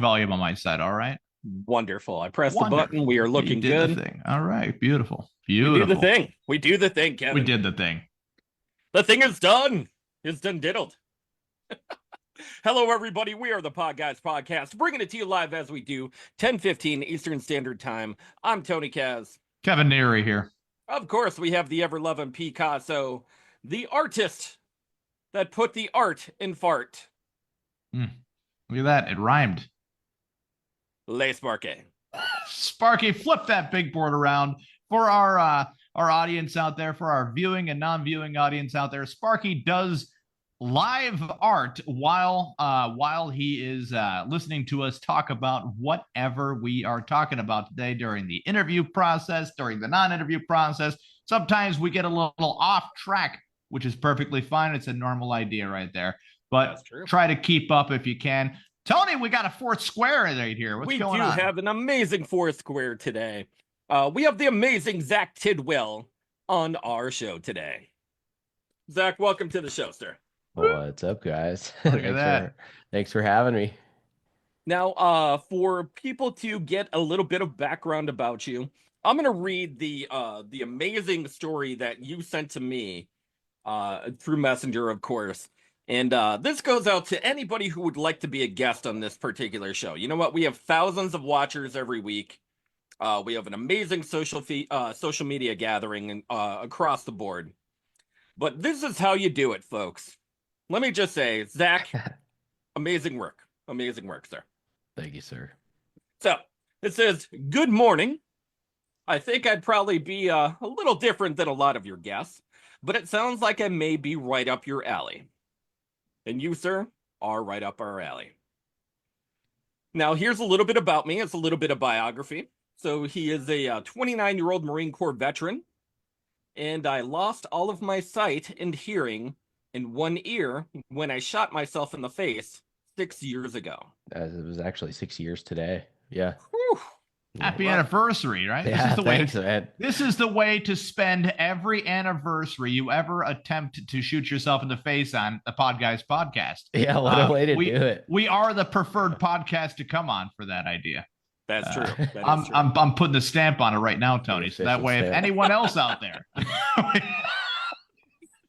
volume on my side, all right? Wonderful. I pressed the Wonderful. button. We are looking You did good. the thing. All right. Beautiful. We do the Beautiful. thing. We do the thing, We Kevin. did the thing. The thing is done. It's done diddled. Hello, everybody. We are the Podguyz Podcast, bringing it to you live as we do, 10:15 Eastern Standard Time. I'm Tony Kaz. Kevin Neary here. Of course, we have the ever-loving Picasso, the artist that put the art in fart. Look at that. It rhymed. Le Sparke. Sparky, flip that big board around for our audience out there, for our viewing and non-viewing audience out there. Sparky does live art while he is listening to us talk about whatever we are talking about today during the interview process, during the non-interview process. Sometimes we get a little off track, which is perfectly fine. It's a normal idea right there. But try to keep up if you can. Tony, we got a fourth square right here. What's going on? We do have an amazing fourth square today. We have the amazing Zack Tidwell on our show today. Zack, welcome to the show, sir. What's up, guys? Look at that. Thanks for having me. Now, for people to get a little bit of background about you, I'm going to read the amazing story that you sent to me through Messenger, of course. And this goes out to anybody who would like to be a guest on this particular show. You know what? We have thousands of watchers every week. We have an amazing social media gathering across the board. But this is how you do it, folks. Let me just say, Zack, amazing work. Amazing work, sir. Thank you, sir. So, it says, good morning. I think I'd probably be a little different than a lot of your guests, but it sounds like I may be right up your alley. And you, sir, are right up our alley. Now, here's a little bit about me. It's a little bit of biography. So he is a 29-year-old Marine Corps veteran. And I lost all of my sight and hearing in one ear when I shot myself in the face 6 years ago. It was actually 6 years today. Yeah. Whew. Happy anniversary, right? Yeah, this is the way to spend every anniversary you ever attempt to shoot yourself in the face on the Podguyz Podcast. Yeah, what a way to do it. We are the preferred podcast to come on for that idea. That's true. I'm putting the stamp on it right now, Tony. So that way, if anyone else out there,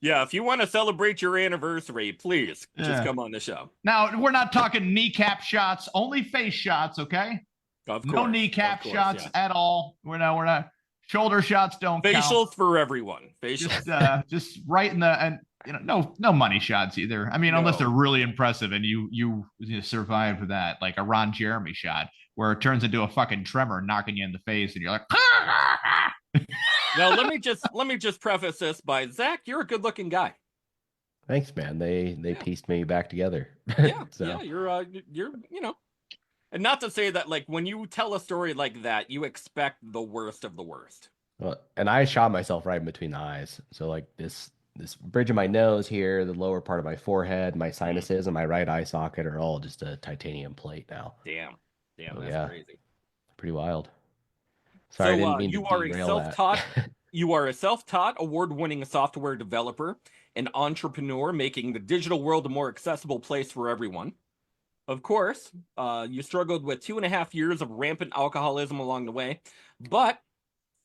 yeah, if you want to celebrate your anniversary, please just come on the show. Now, we're not talking kneecap shots, only face shots, okay? Of course, no kneecap shots at all. We're not. Shoulder shots don't count. Facials for everyone. Facials. Just right in the and no money shots either. I mean, unless they're really impressive and you survived that, like a Ron Jeremy shot where it turns into a fucking tremor knocking you in the face and you're like. Now let me just preface this by Zack. You're a good-looking guy. Thanks, man. They pieced me back together. Yeah, yeah. You're and not to say that like when you tell a story like that, you expect the worst of the worst. Well, and I shot myself right in between the eyes. So like this bridge of my nose here, the lower part of my forehead, my sinuses, and my right eye socket are all just a titanium plate now. Damn, that's crazy. Pretty wild. Sorry, I didn't mean you to are derail you are a self-taught, award-winning software developer, an entrepreneur making the digital world a more accessible place for everyone. Of course, you struggled with 2.5 years of rampant alcoholism along the way, but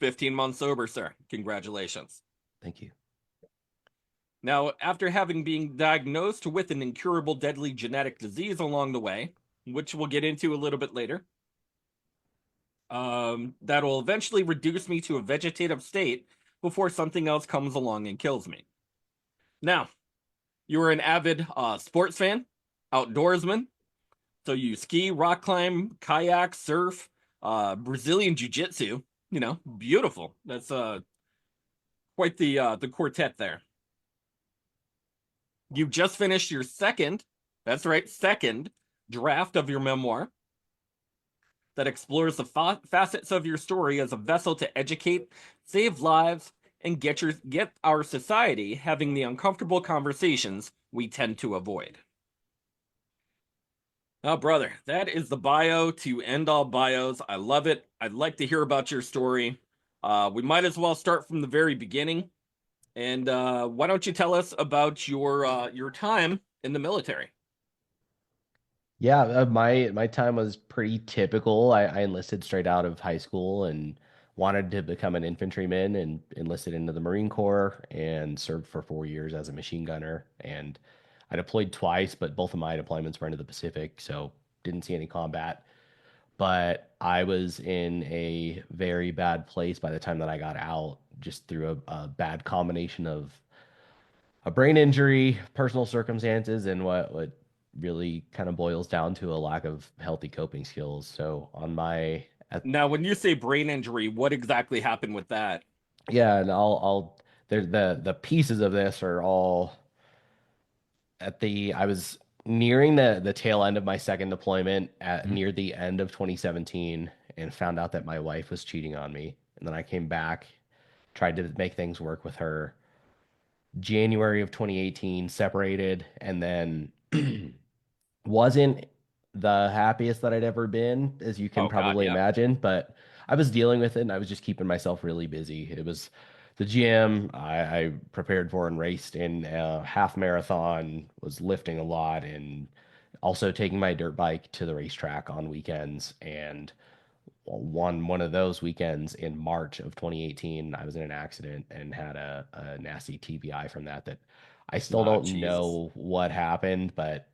15 months sober, sir. Congratulations. Thank you. Now, after having been diagnosed with an incurable deadly genetic disease along the way, which we'll get into a little bit later, that will eventually reduce me to a vegetative state before something else comes along and kills me. Now, you are an avid sports fan, outdoorsman. So you ski, rock climb, kayak, surf, Brazilian jiu-jitsu, beautiful. That's quite the quartet there. You just finished your second draft of your memoir that explores the facets of your story as a vessel to educate, save lives, and get our society having the uncomfortable conversations we tend to avoid. Oh, brother, that is the bio to end all bios. I love it. I'd like to hear about your story. We might as well start from the very beginning. And why don't you tell us about your time in the military? Yeah, my time was pretty typical. I enlisted straight out of high school and wanted to become an infantryman and enlisted into the Marine Corps and served for 4 years as a machine gunner. And I deployed twice, but both of my deployments were into the Pacific, so didn't see any combat. But I was in a very bad place by the time that I got out, just through a bad combination of a brain injury, personal circumstances, and what really kind of boils down to a lack of healthy coping skills. So on my Now, when you say brain injury, what exactly happened with that? yeah, and I'll the pieces of this are all at the I was nearing the tail end of my second deployment at Mhm. near the end of 2017 and found out that my wife was cheating on me. And then I came back, tried to make things work with her. January of 2018, separated, and then wasn't the happiest that I'd ever been, as you can Oh God, probably yeah. imagine, but I was dealing with it and I was just keeping myself really busy. It was the gym I prepared for and raced in a half marathon, was lifting a lot, and also taking my dirt bike to the racetrack on weekends. And one of those weekends in March of 2018, I was in an accident and had a nasty TBI from that I still Oh don't Jesus. know what happened, but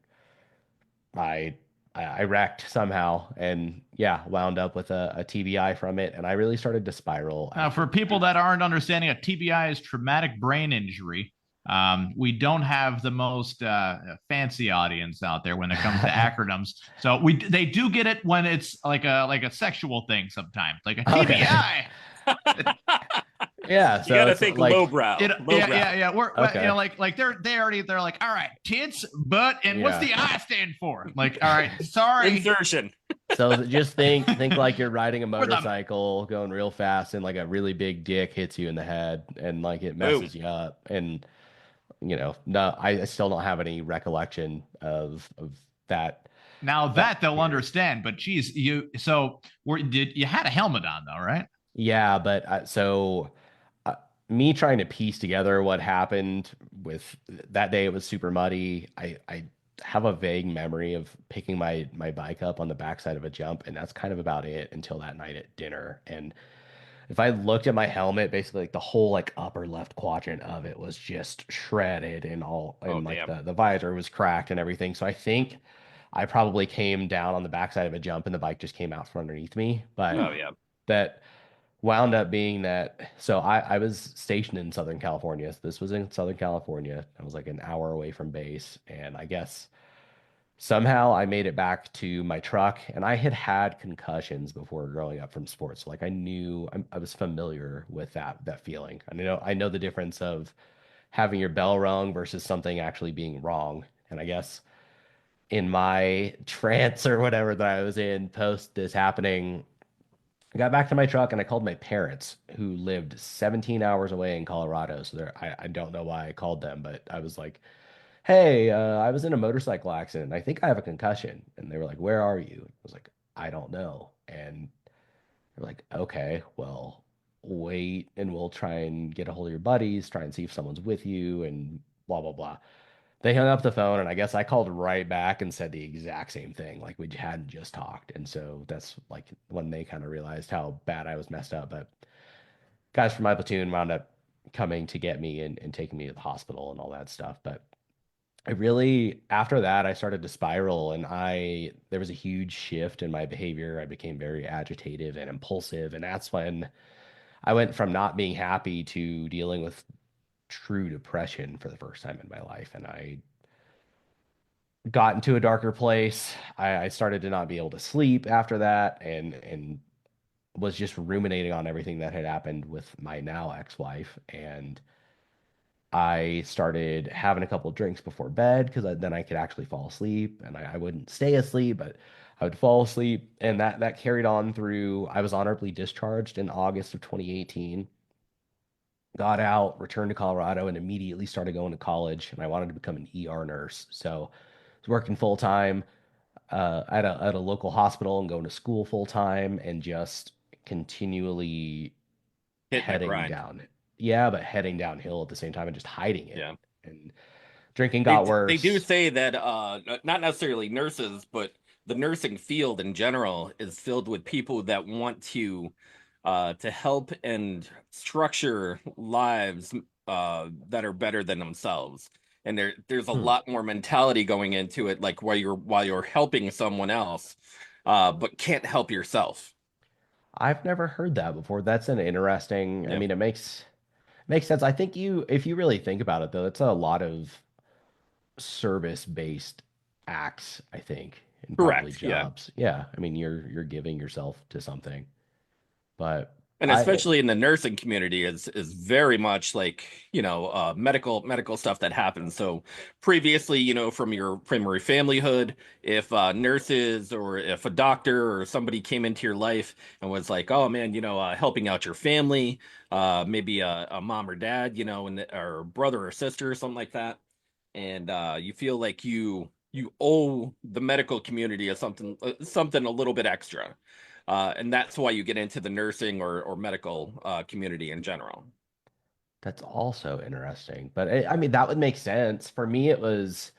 I I wrecked somehow and yeah, wound up with a TBI from it, and I really started to spiral Now, after for people that. that aren't understanding, a TBI is traumatic brain injury. We don't have the most fancy audience out there when it comes to acronyms, so they do get it when it's like a sexual thing sometimes, like a Okay. TBI. Yeah, You so gotta it's think like lowbrow, Yeah, lowbrow. yeah, yeah. We're okay. like they're like, all right, tits, butt, and what's Yeah. the I stand for? Like, all right, sorry, Insertion. So just think like you're riding a we're the motorcycle going real fast and like a really big dick hits you in the head and like it Boom. messes you up. And no, I still don't have any recollection of that now that that they'll period. understand. But geez, did you had a helmet on though, right? Yeah, but uh, me trying to piece together what happened with that day, it was super muddy. I have a vague memory of picking my bike up on the backside of a jump, and that's kind of about it until that night at dinner. And if I looked at my helmet, basically like the whole like upper left quadrant of it was just shredded and all, Oh and like damn. the visor was cracked and everything. So I think I probably came down on the backside of a jump and the bike just came out from underneath me. But Oh yeah. that wound up being that so I was stationed in Southern California. So this was in Southern California. I was like an hour away from base, and I guess somehow I made it back to my truck, and I had had concussions before growing up from sports. So like I was familiar with that feeling. I know the difference of having your bell rung versus something actually being wrong. And I guess in my trance or whatever that I was in post this happening, I got back to my truck and I called my parents who lived 17 hours away in Colorado. So I don't know why I called them, but I was like, hey, I was in a motorcycle accident. I think I have a concussion. And they were like, where are you? I was like, I don't know. And they're like, okay, well, wait and we'll try and get a hold of your buddies, try and see if someone's with you and blah, blah, blah. They hung up the phone, and I guess I called right back and said the exact same thing, like we hadn't just talked. And so that's like when they kind of realized how bad I was messed up. But guys from my platoon wound up coming to get me and taking me to the hospital and all that stuff. But I really, after that, I started to spiral, and there was a huge shift in my behavior. I became very agitative and impulsive, and that's when I went from not being happy to dealing with true depression for the first time in my life. And I got into a darker place. I started to not be able to sleep after that, and was just ruminating on everything that had happened with my now ex-wife. And I started having a couple of drinks before bed because then I could actually fall asleep, and I wouldn't stay asleep, but I would fall asleep, and that carried on through. I was honorably discharged in August of 2018. Got out, returned to Colorado, and immediately started going to college. And I wanted to become an ER nurse, so I was working full time at a local hospital and going to school full time and just continually Hitting the heading grind. down. Yeah, but heading downhill at the same time and just hiding it. Yeah. And Drinking got They do worse. say that not necessarily nurses, but the nursing field in general is filled with people that want to help and structure lives that are better than themselves. And there's a lot more mentality going into it, like while you're helping someone else, but can't help yourself. I've never heard that before. That's an interesting, I Yeah. mean, it makes sense. I think if you really think about it though, it's a lot of service-based acts, I think, and probably Correct. Yeah. jobs. Yeah, I mean, you're giving yourself to something. But And I especially in the nursing community is very much like, medical stuff that happens. So previously, from your primary familyhood, if nurses or if a doctor or somebody came into your life and was like, oh man, helping out your family, maybe a mom or dad, or brother or sister or something like that, and you feel like you owe the medical community something a little bit extra, and that's why you get into the nursing or medical community in general. That's also interesting. But I mean, that would make sense. For me, it was,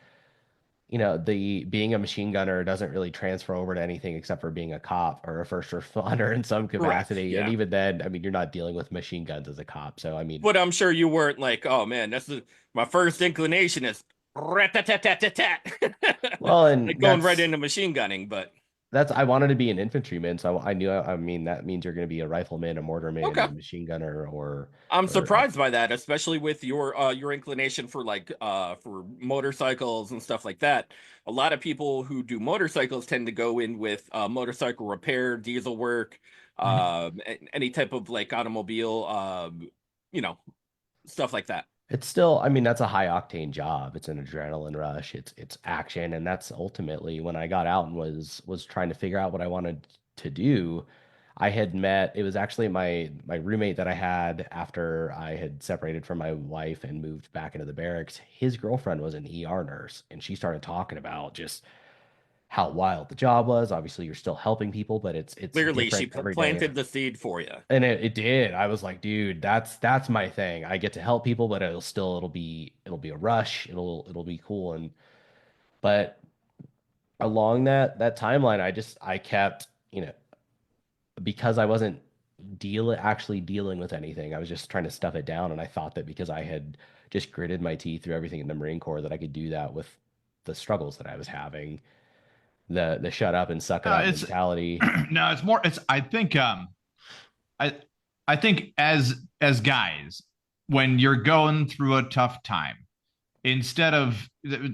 the being a machine gunner doesn't really transfer over to anything except for being a cop or a first responder in some Correct. capacity. And Yeah. even then, I mean, you're not dealing with machine guns as a cop. So, I mean, But I'm sure you weren't like, oh man, my first inclination is rat-tat-tat-tat-tat. well, and Like going right into machine gunning, but I wanted to be an infantryman. So I knew, I mean, that means you're going to be a rifleman, a mortarman, okay. a machine gunner, I'm or surprised by that, especially with your inclination for for motorcycles and stuff like that. A lot of people who do motorcycles tend to go in with motorcycle repair, diesel work, any type of like automobile, you know, stuff like that. It's still, I mean, that's a high octane job. It's an adrenaline rush. It's action, and that's ultimately when I got out and was trying to figure out what I wanted to do. I had met, it was actually my roommate that I had after I had separated from my wife and moved back into the barracks. His girlfriend was an ER nurse, and she started talking about just how wild the job was. Obviously, you're still helping people, but it's Clearly, she different every day. planted the seed for you. And it did. I was like, dude, that's my thing. I get to help people, but it'll be a rush. It'll be cool. And but along that timeline, I kept, because I wasn't actually dealing with anything. I was just trying to stuff it down. And I thought that because I had just gritted my teeth through everything in the Marine Corps that I could do that with the struggles that I was having, the shut up and suck it up It's mentality. no, it's more. It's I I think as guys, when you're going through a tough time, instead of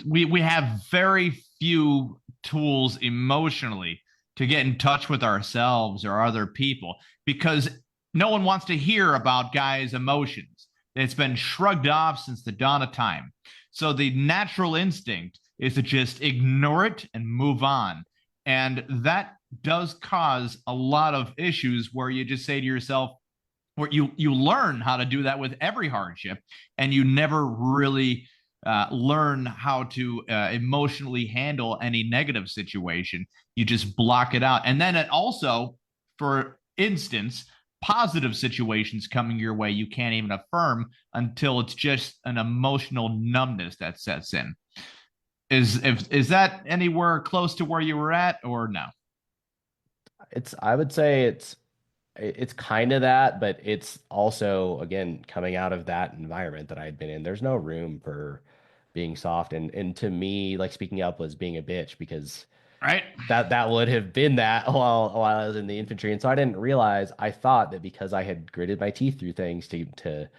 we have very few tools emotionally to get in touch with ourselves or other people because no one wants to hear about guys' emotions. It's been shrugged off since the dawn of time. So the natural instinct is to just ignore it and move on. And that does cause a lot of issues where you just say to yourself, where you learn how to do that with every hardship, and you never really learn how to emotionally handle any negative situation. You just block it out. And then it also, for instance, positive situations coming your way, you can't even affirm until it's just an emotional numbness that sets in. Is that anywhere close to where you were at, or no? I would say it's kind of that, but it's also, again, coming out of that environment that I had been in. There's no room for being soft. And to me, like speaking up was being a bitch because Right? that would have been that while I was in the infantry. And so I didn't realize, I thought that because I had gritted my teeth through things to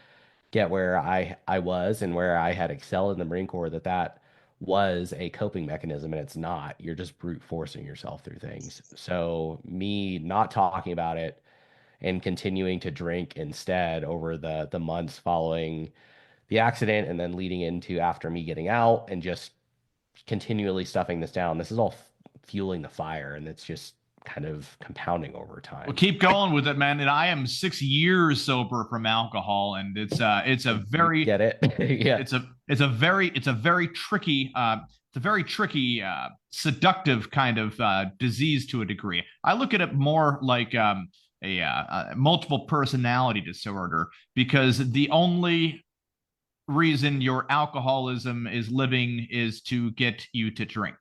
get where I was and where I had excelled in the Marine Corps, that was a coping mechanism, and it's not. You're just brute forcing yourself through things. So me not talking about it and continuing to drink instead over the months following the accident and then leading into after me getting out and just continually stuffing this down. This is all fueling the fire, and it's just kind of compounding over Well, time. keep going with it, man. And I am 6 years sober from alcohol, and it's a You very get it? Yeah. it's a very tricky seductive kind of disease to a degree. I look at it more like a multiple personality disorder because the only reason your alcoholism is living is to get you to drink.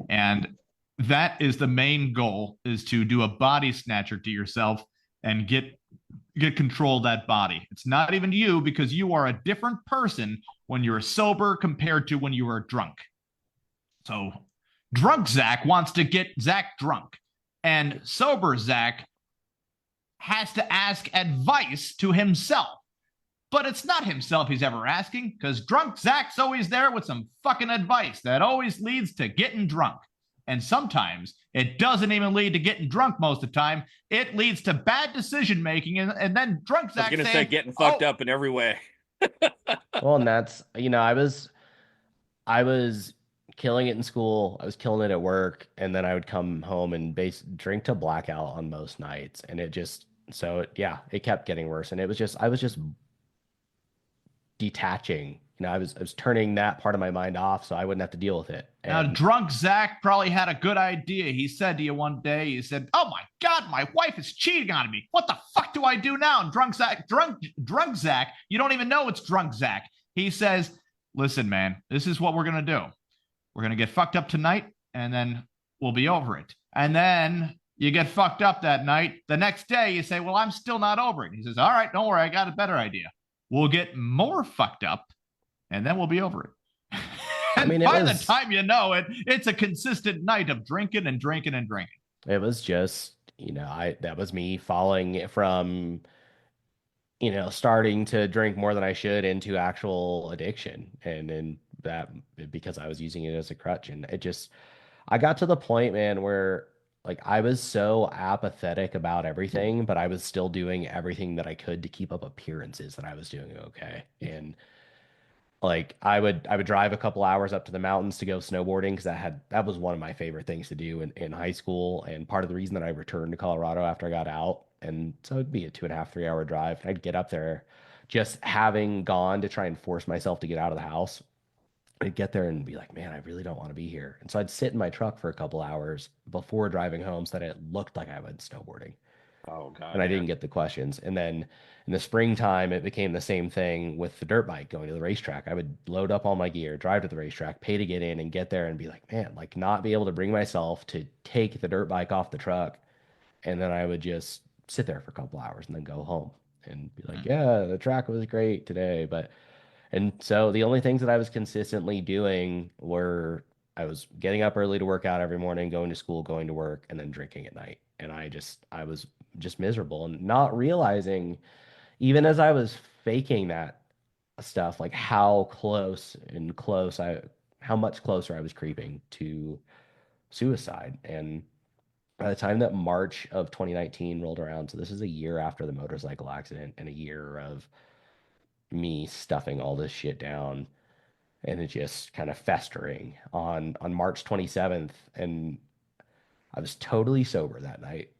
And that is the main goal, is to do a body snatcher to yourself and get control of that body. It's not even you, because you are a different person when you're sober compared to when you are drunk. So drunk Zack wants to get Zack drunk, and sober Zack has to ask advice to himself. But it's not himself he's ever asking, because drunk Zack's always there with some fucking advice that always leads to getting drunk. And sometimes it doesn't even lead to getting drunk most of the time. It leads to bad decision making, and then drunk Zack I was gonna say getting fucked up in every way. Well, and that's, I was killing it in school. I was killing it at work, and then I would come home and drink to blackout on most nights, and it kept getting worse. And I was just detaching. I was turning that part of my mind off so I wouldn't have to deal with it. And now, drunk Zack probably had a good idea. He said to you one day, he said, "Oh my God, my wife is cheating on me. What the fuck do I do now?" And drunk Zack, you don't even know it's drunk Zack. He says, "Listen, man, this is what we're going to do. We're going to get fucked up tonight, and then we'll be over it." And then you get fucked up that night. The next day, you say, "Well, I'm still not over it." He says, "All right, don't worry. I got a better idea. We'll get more fucked up, and then we'll be over it." And by the time you know it, it's a consistent night of drinking and drinking and drinking. It was just, that was me falling from, starting to drink more than I should into actual addiction. And then that, because I was using it as a crutch. And I got to the point, man, where like I was so apathetic about everything, but I was still doing everything that I could to keep up appearances that I was doing okay. And like I would drive a couple hours up to the mountains to go snowboarding, because that was one of my favorite things to do in high school, and part of the reason that I returned to Colorado after I got out. And so it'd be a 2.5, 3 hour drive. I'd get up there, just having gone to try and force myself to get out of the house. I'd get there and be like, man, I really don't want to be here. And so I'd sit in my truck for a couple hours before driving home so that it looked like I went snowboarding. Oh God. And I didn't get the questions. And then in the springtime, it became the same thing with the dirt bike going to the racetrack. I would load up all my gear, drive to the racetrack, pay to get in, and get there and be like, man, like not be able to bring myself to take the dirt bike off the truck. And then I would just sit there for a couple hours and then go home and be like, yeah, the track was great today. And so the only things that I was consistently doing were I was getting up early to work out every morning, going to school, going to work, and then drinking at night. And I was just miserable, and not realizing, even as I was faking that stuff, like how much closer I was creeping to suicide. And by the time that March of 2019 rolled around, so this is a year after the motorcycle accident and a year of me stuffing all this shit down and it just kind of festering on March 27th. And I was totally sober that night.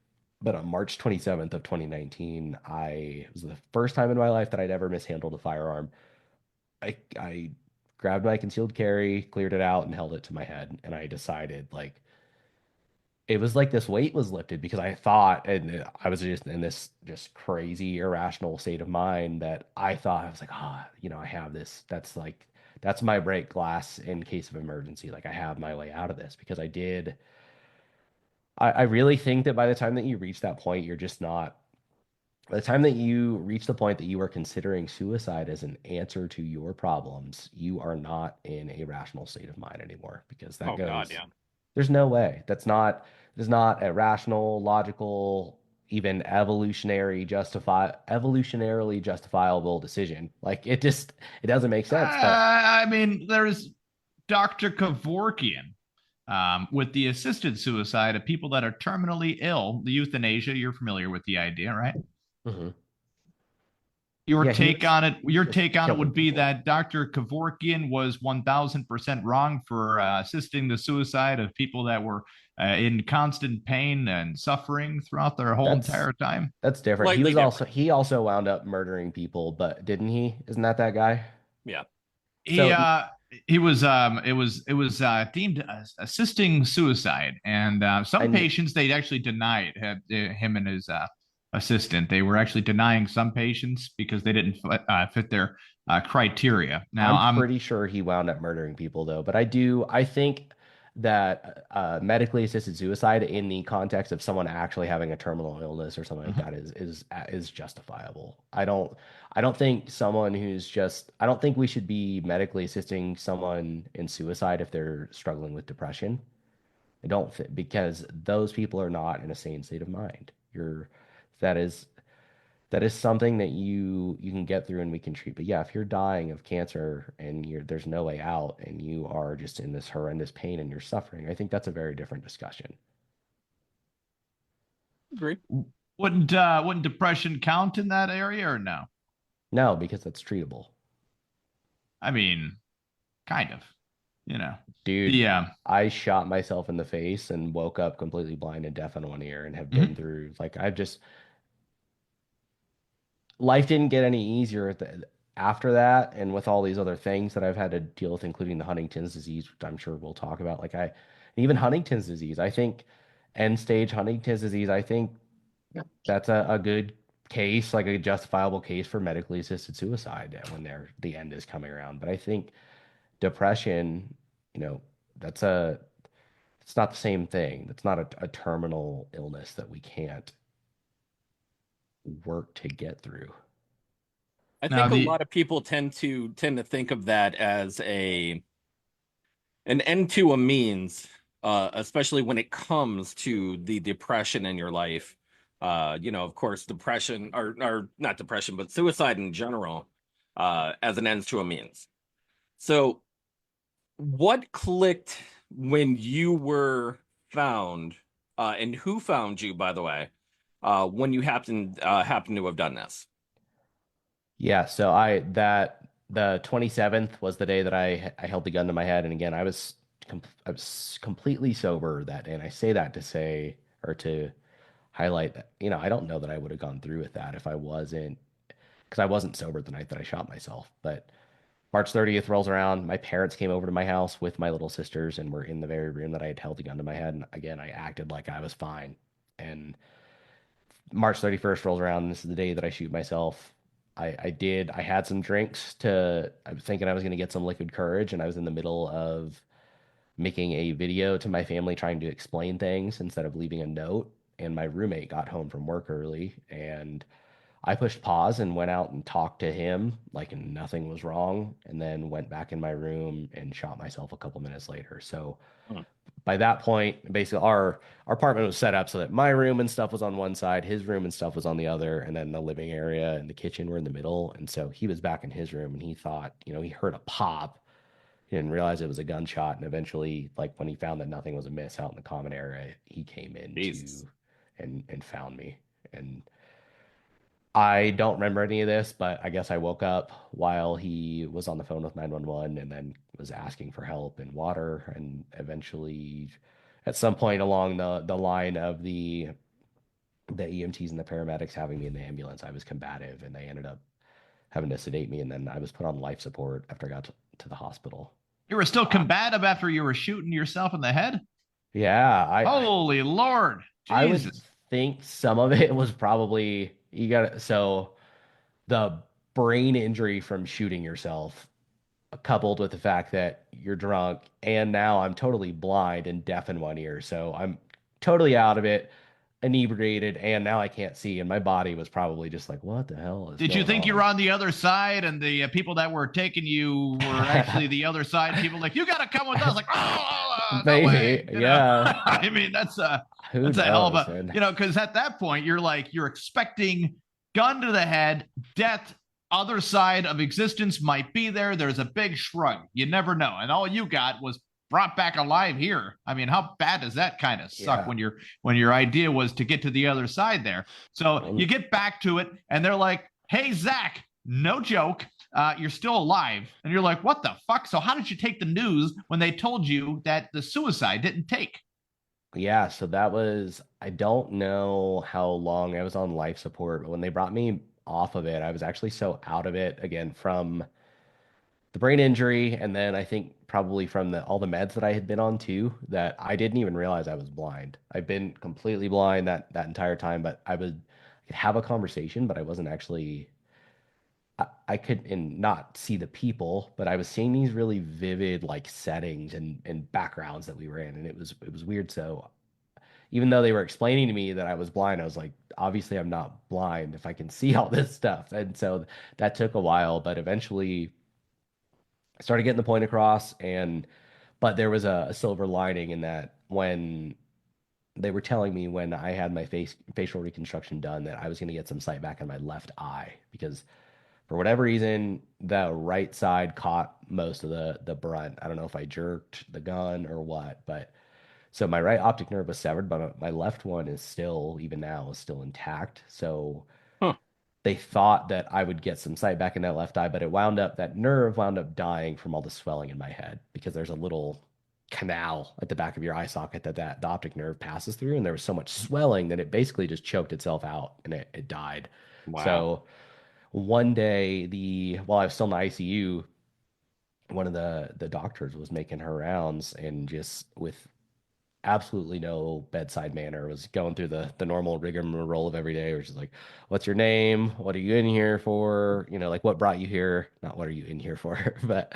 But on March 27th of 2019, it was the first time in my life that I'd ever mishandled a firearm. I grabbed my concealed carry, cleared it out, and held it to my head. And I decided, like, it was like this weight was lifted, because I thought, and I was just in this just crazy, irrational state of mind that I thought, I was like, I have this. That's my break glass in case of emergency. Like, I have my way out of this, because I really think that by the time that you reach that point, by the time that you reach the point that you are considering suicide as an answer to your problems, you are not in a rational state of mind anymore, because God, yeah. There's no way. That is not a rational, logical, even evolutionarily justifiable decision. Like, it doesn't make sense. I mean, there's Dr. Kevorkian. With the assisted suicide of people that are terminally ill, the euthanasia, you're familiar with the idea, right? Mm-hmm. Your take on it would be that Dr. Kevorkian was 1000% wrong for assisting the suicide of people that were in constant pain and suffering throughout their whole entire time. That's different. He also wound up murdering people, but didn't he? Isn't that guy? Yeah. It was deemed assisting suicide, and some patients they actually denied him and his assistant. They were actually denying some patients because they didn't fit their criteria. Now, I'm pretty sure he wound up murdering people though, but I think that medically assisted suicide in the context of someone actually having a terminal illness or something like that is justifiable. I don't think someone who's just I don't think we should be medically assisting someone in suicide if they're struggling with depression. I don't think because those people are not in a sane state of mind. That is that is something that you can get through and we can treat. But yeah, if you're dying of cancer and there's no way out and you are just in this horrendous pain and you're suffering, I think that's a very different discussion. Agree. Wouldn't depression count in that area or no? No, because that's treatable. I mean, kind of, Dude, Yeah. I shot myself in the face and woke up completely blind and deaf in one ear and have been through like I've just life didn't get any easier after that, and with all these other things that I've had to deal with, including the Huntington's disease, which I'm sure we'll talk about. Even Huntington's disease, I think, end stage Huntington's disease, I think that's a good case, like a justifiable case for medically assisted suicide when the end is coming around. But I think depression, you know, that's it's not the same thing. That's not a terminal illness that we can't work to get through. I think a lot of people tend to think of that as an end to a means, especially when it comes to the depression in your life. Of course, depression or not depression, but suicide in general, as an ends to a means. So what clicked when you were found, and who found you, by the way, when you happened to have done this? Yeah, so the 27th was the day that I held the gun to my head, and again, I was completely sober that day, and I say that to highlight that, I don't know that I would have gone through with that if I wasn't, because I wasn't sober the night that I shot myself. But March 30th rolls around, my parents came over to my house with my little sisters, and were in the very room that I had held the gun to my head, and again, I acted like I was fine. And March 31st rolls around, and this is the day that I shoot myself. I had some drinks I was thinking I was going to get some liquid courage, and I was in the middle of making a video to my family trying to explain things instead of leaving a note. And my roommate got home from work early, and I pushed pause and went out and talked to him like nothing was wrong, and then went back in my room and shot myself a couple minutes later. So by that point, basically our apartment was set up so that my room and stuff was on one side, his room and stuff was on the other, and then the living area and the kitchen were in the middle. And so he was back in his room, and he thought, he heard a pop. He didn't realize it was a gunshot. And eventually, like when he found that nothing was amiss out in the common area, he came in and found me. And I don't remember any of this, but I guess I woke up while he was on the phone with 911 and then was asking for help and water. And eventually, at some point along the line of the EMTs and the paramedics having me in the ambulance, I was combative, and they ended up having to sedate me. And then I was put on life support after I got to the hospital. You were still combative after you were shooting yourself in the head? Yeah. Holy Lord. Jesus. I would think some of it was probably so the brain injury from shooting yourself, coupled with the fact that you're drunk, and now I'm totally blind and deaf in one ear. So I'm totally out of it, inebriated, and now I can't see. And my body was probably just like, what the hell is Did you think you were on the other side, and the people that were taking you were actually the other side? People like, you got to come with us. Like, maybe, no way. yeah. I mean, that's a hell of a, because at that point you're expecting gun to the head, death, other side of existence might be there. There's a big shrug. You never know. And all you got was brought back alive here. I mean, how bad does that kind of suck when your idea was to get to the other side there? So you get back to it, and they're like, hey, Zack, no joke, you're still alive. And you're like, what the fuck? So how did you take the news when they told you that the suicide didn't take? Yeah, so I don't know how long I was on life support, but when they brought me off of it, I was actually so out of it, again, from the brain injury, and then I think probably from all the meds that I had been on too, that I didn't even realize I was blind. I've been completely blind that entire time, but I could have a conversation, but I wasn't actually I could and not see the people, but I was seeing these really vivid like settings and backgrounds that we were in, and it was weird. So even though they were explaining to me that I was blind, I was like, obviously I'm not blind if I can see all this stuff. And so that took a while, but eventually I started getting the point across. And but there was a silver lining in that when they were telling me when I had my facial reconstruction done that I was going to get some sight back in my left eye because for whatever reason the right side caught most of the brunt. I don't know if I jerked the gun or what, but so my right optic nerve was severed, but my left one is still, even now, is still intact. So Huh. they thought that I would get some sight back in that left eye, but that nerve wound up dying from all the swelling in my head because there's a little canal at the back of your eye socket that the optic nerve passes through, and there was so much swelling that it basically just choked itself out and it died. Wow. So one day, while I was still in the ICU, one of the doctors was making her rounds and just with absolutely no bedside manner was going through the normal rigmarole of every day, which is like, what's your name? What are you in here for? Like what brought you here? Not what are you in here for, but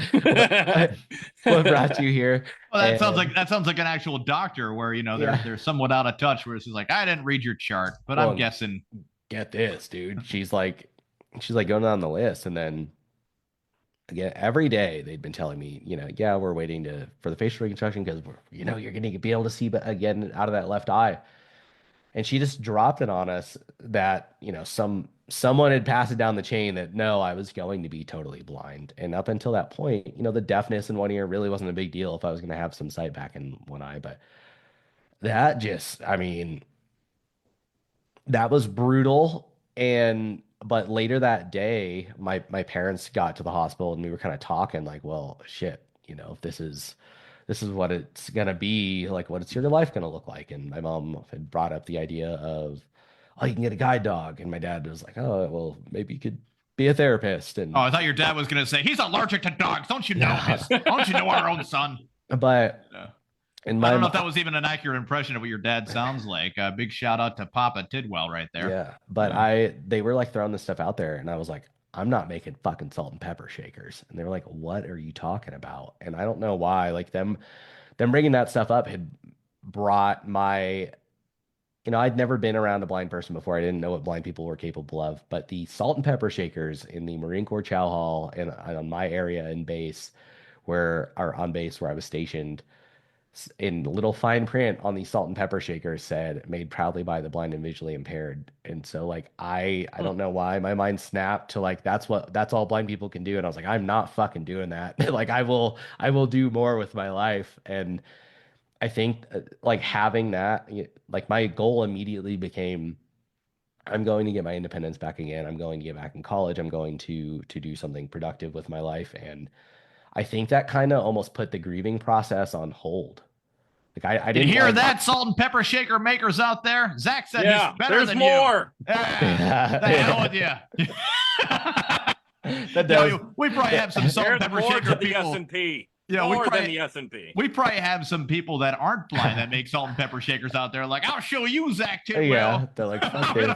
what brought you here? Well, that sounds like an actual doctor where Yeah. they're somewhat out of touch. Where she's like, I didn't read your chart, but Well, I'm guessing. get this, dude. She's like going down the list, and then again every day they'd been telling me, yeah, we're waiting for the facial reconstruction because you're going to be able to see again out of that left eye. And she just dropped it on us that someone had passed it down the chain that no, I was going to be totally blind. And up until that point, the deafness in one ear really wasn't a big deal if I was going to have some sight back in one eye. But that just, I mean, that was brutal. And but later that day, my parents got to the hospital and we were kind of talking like, well, shit, if this is what it's gonna be, like what's your life gonna look like? And my mom had brought up the idea of, oh, you can get a guide dog, and my dad was like, oh, well, maybe you could be a therapist. And Oh, I thought your dad was gonna say he's allergic to dogs. Don't you know this? Don't you know our own son? but Yeah. and I my don't know if that was even an accurate impression of what your dad sounds like. Big shout out to Papa Tidwell right there. yeah, but Yeah. they were like throwing this stuff out there, and I was like, I'm not making fucking salt and pepper shakers. And they were like, what are you talking about? And I don't know why, like them bringing that stuff up had brought my, I'd never been around a blind person before. I didn't know what blind people were capable of, but the salt and pepper shakers in the Marine Corps Chow Hall and on my area in base on base where I was stationed, in little fine print on the salt and pepper shaker said made proudly by the blind and visually impaired. And so like I don't know why my mind snapped to like that's all blind people can do. And I was like, I'm not fucking doing that. Like I will do more with my life. And I think like having that, like my goal immediately became, I'm going to get my independence back again. I'm going to get back in college. I'm going to do something productive with my life. And I think that kind of almost put the grieving process on hold. Like I You didn't hear like, that, salt and pepper shaker makers out there? Zach said Yeah, he's better there's than more. you. Yeah, the hell with you. That does. We probably have some salt and There's pepper more shaker to the people. S&P. Yeah, we More than probably, the S&P. we probably have some people that aren't blind that make salt and pepper shakers out there. Like, I'll show you, Zack Tidwell. Yeah, they're like,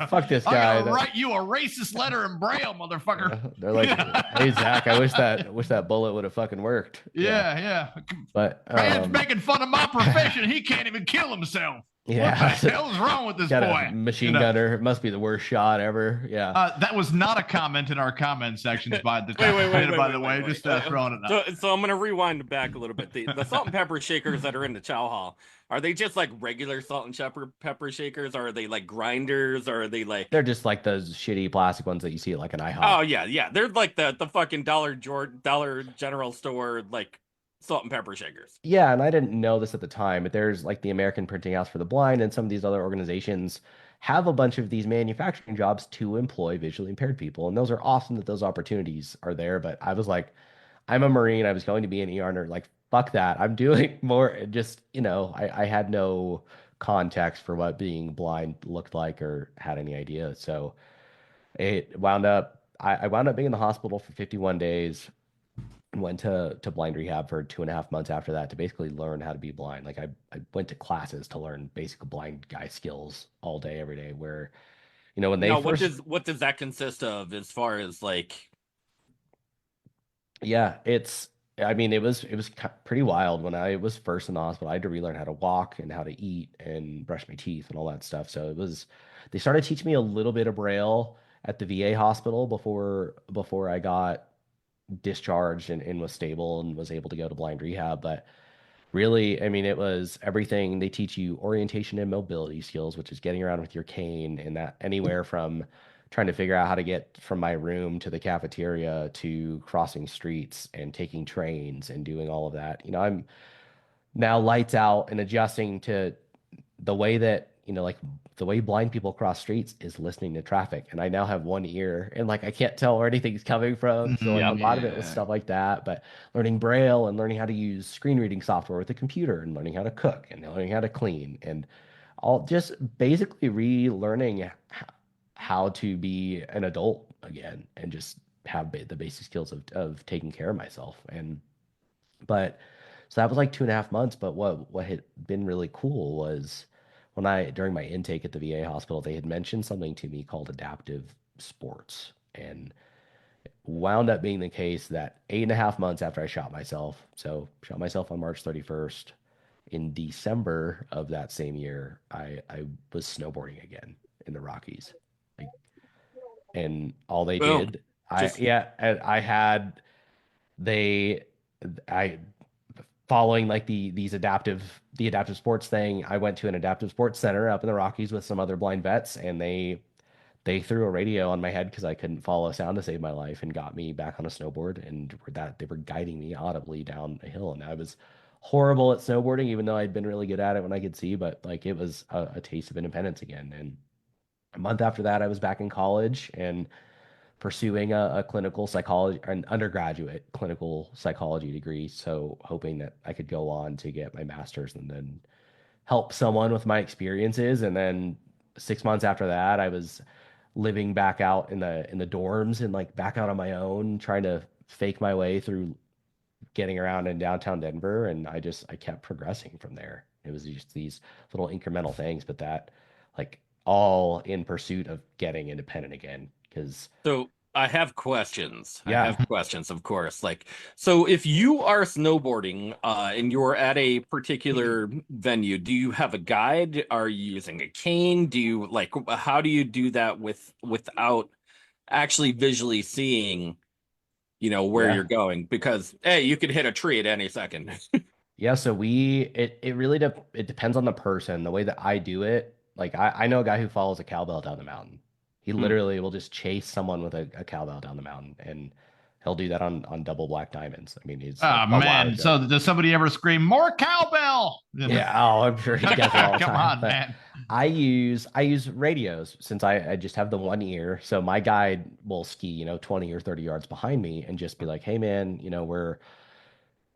fuck this I'm guy. gonna write you a racist letter in Braille, motherfucker. They're like, hey Zach, I wish that bullet would have fucking worked. Yeah. But Man's making fun of my profession. He can't even kill himself. yeah, What the hell's wrong with this got boy? a machine gunner. It must be the worst shot ever. Yeah. That was not a comment in our comment sections by the Wait, just throwing it out. So I'm gonna rewind back a little bit. The salt and pepper shakers that are in the chow hall, are they just like regular salt and pepper shakers? Or are they like grinders? Or are they like? They're just like those shitty plastic ones that you see at like an IHOP. Oh yeah. They're like the fucking Dollar General store like salt and pepper shakers. Yeah, and I didn't know this at the time, but there's like the American Printing House for the Blind and some of these other organizations have a bunch of these manufacturing jobs to employ visually impaired people. And those are awesome that those opportunities are there. But I was like, I'm a Marine. I was going to be an ER nerd. Like, fuck that. I'm doing more. Just, I had no context for what being blind looked like or had any idea. So I wound up being in the hospital for 51 days. Went to blind rehab for 2.5 months after that to basically learn how to be blind. Like I went to classes to learn basic blind guy skills all day, every day. Where, when they Now, first, what does that consist of as far as like Yeah, I mean, it was pretty wild when I was first in the hospital. I had to relearn how to walk and how to eat and brush my teeth and all that stuff. So they started teaching me a little bit of Braille at the VA hospital before I got discharged and was stable and was able to go to blind rehab. But really, I mean, it was everything. They teach you orientation and mobility skills, which is getting around with your cane, and that anywhere from trying to figure out how to get from my room to the cafeteria to crossing streets and taking trains and doing all of that. I'm now lights out and adjusting to the way that, like the way blind people cross streets is listening to traffic. And I now have one ear and like I can't tell where anything's coming from. So like a lot of it was Yeah. stuff like that. But learning Braille and learning how to use screen reading software with a computer and learning how to cook and learning how to clean and all just basically relearning how to be an adult again and just have the basic skills of taking care of myself. But so that was like 2.5 months. But what had been really cool was when during my intake at the VA hospital, they had mentioned something to me called adaptive sports. And wound up being the case that 8.5 months after I shot myself, so shot myself on March 31st, in December of that same year, I was snowboarding again in the Rockies. Like, and all they Boom. did, Just I had they I following like the adaptive sports thing. I went to an adaptive sports center up in the Rockies with some other blind vets, and they threw a radio on my head because I couldn't follow sound to save my life and got me back on a snowboard, and that they were guiding me audibly down a hill. And I was horrible at snowboarding, even though I'd been really good at it when I could see, but like it was a taste of independence again. And a month after that, I was back in college and pursuing a clinical psychology, an undergraduate clinical psychology degree. So hoping that I could go on to get my master's and then help someone with my experiences. And then 6 months after that, I was living back out in the dorms and like back out on my own, trying to fake my way through getting around in downtown Denver. And I kept progressing from there. It was just these little incremental things, but that like all in pursuit of getting independent again. Because So I have questions. I yeah, have questions, of course. Like, so if you are snowboarding, and you're at a particular venue, do you have a guide? Are you using a cane? Do you like, how do you do that without actually visually seeing, where yeah. you're going? Because hey, you could hit a tree at any second. Yeah, so it really it depends on the person. The way that I do it, like I know a guy who follows a cowbell down the mountain. He Hmm. literally will just chase someone with a cowbell down the mountain, and he'll do that on double black diamonds. I mean, he's like Oh a wild man. show. So does somebody ever scream more cowbell? Yeah, oh, I'm sure he does it all the Come time. on, But man. I use radios since I just have the one ear. So my guide will ski, 20 or 30 yards behind me and just be like, "Hey man, we're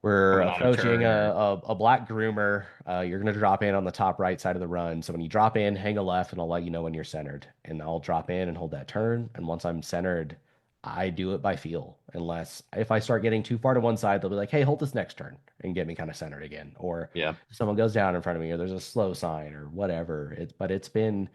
Coming on a approaching turn or a black groomer. You're going to drop in on the top right side of the run. So when you drop in, hang a left, and I'll let you know when you're centered. And I'll drop in and hold that turn. And once I'm centered, I do it by feel. Unless if I start getting too far to one side, they'll be like, "Hey, hold this next turn," and get me kind of centered again. Or yeah. if someone goes down in front of me, or there's a slow sign, or whatever. But it's been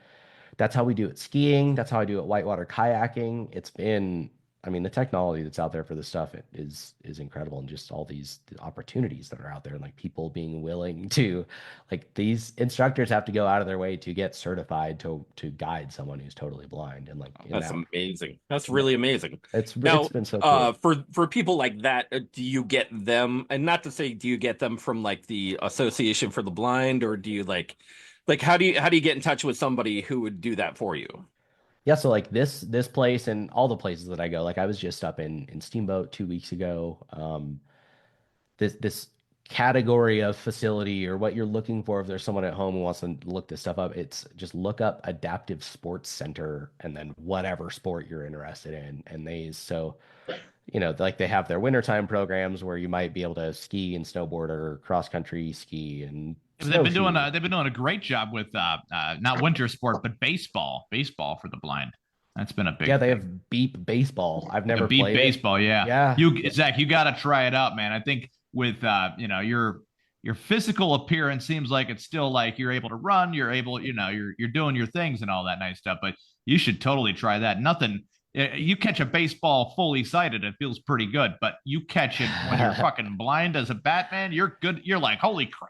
that's how we do it skiing. That's how I do it whitewater kayaking. I mean, the technology that's out there for this stuff is incredible, and just all these opportunities that are out there, and like people being willing to, like these instructors have to go out of their way to get certified to guide someone who's totally blind, and like in That's that, amazing. That's in that really amazing. it's Now, been so cool. for people like that, do you get them, and not to say do you get them from like the Association for the Blind, or do you like how do you get in touch with somebody who would do that for you? Yeah, so like this place and all the places that I go, like I was just up in Steamboat 2 weeks ago. This category of facility or what you're looking for, if there's someone at home who wants to look this stuff up, it's just look up Adaptive Sports Center and then whatever sport you're interested in. And like they have their wintertime programs where you might be able to ski and snowboard or cross country ski and snowshoe. They've been doing a great job with not winter sport but baseball for the blind. That's been a Yeah, big they thing. have Beep Baseball. I've The never beep played it. baseball, yeah. Yeah. You Zach, you got to try it out, man. I think with your physical appearance seems like it's still like you're able to run, you're able, you're doing your things and all that nice stuff, but you should totally try that. You catch a baseball fully sighted, it feels pretty good. But you catch it when you're fucking blind as a Batman, you're good. You're like, holy crap,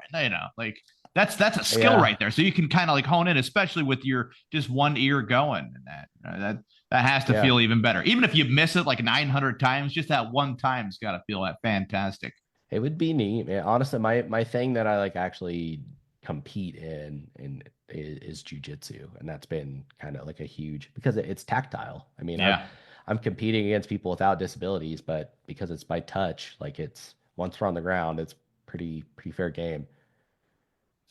like that's a skill Yeah. right there. So you can kind of like hone in, especially with your just one ear going, and that has to Yeah. feel even better. Even if you miss it like 900 times, just that one time's got to feel that fantastic. It would be neat, man. Honestly, my thing that I like actually compete in is jujitsu, and that's been kind of like a huge because it's tactile. I mean, Yeah. I'm competing against people without disabilities, but because it's by touch, like it's once we're on the ground, it's pretty fair game.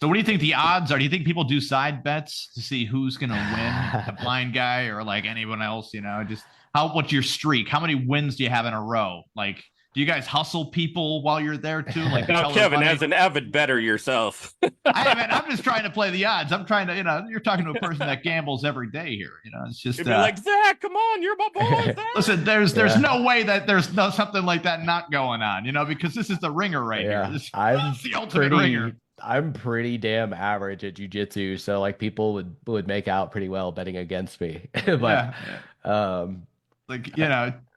So what do you think the odds are? Do you think people do side bets to see who's going to win, the blind guy or like anyone else? Just what's your streak? How many wins do you have in a row? Like, do you guys hustle people while you're there too? Like, Now, Kevin, as an avid bettor yourself, I'm just trying to play the odds. I'm trying to, you're talking to a person that gambles every day here. It's just you'd be like, Zach, come on, you're my boy, Zach. Listen, there's no way that there's no something like that not going on, because this is the ringer right here. This is the ultimate ringer. I'm pretty damn average at jujitsu, so like people would make out pretty well betting against me. But like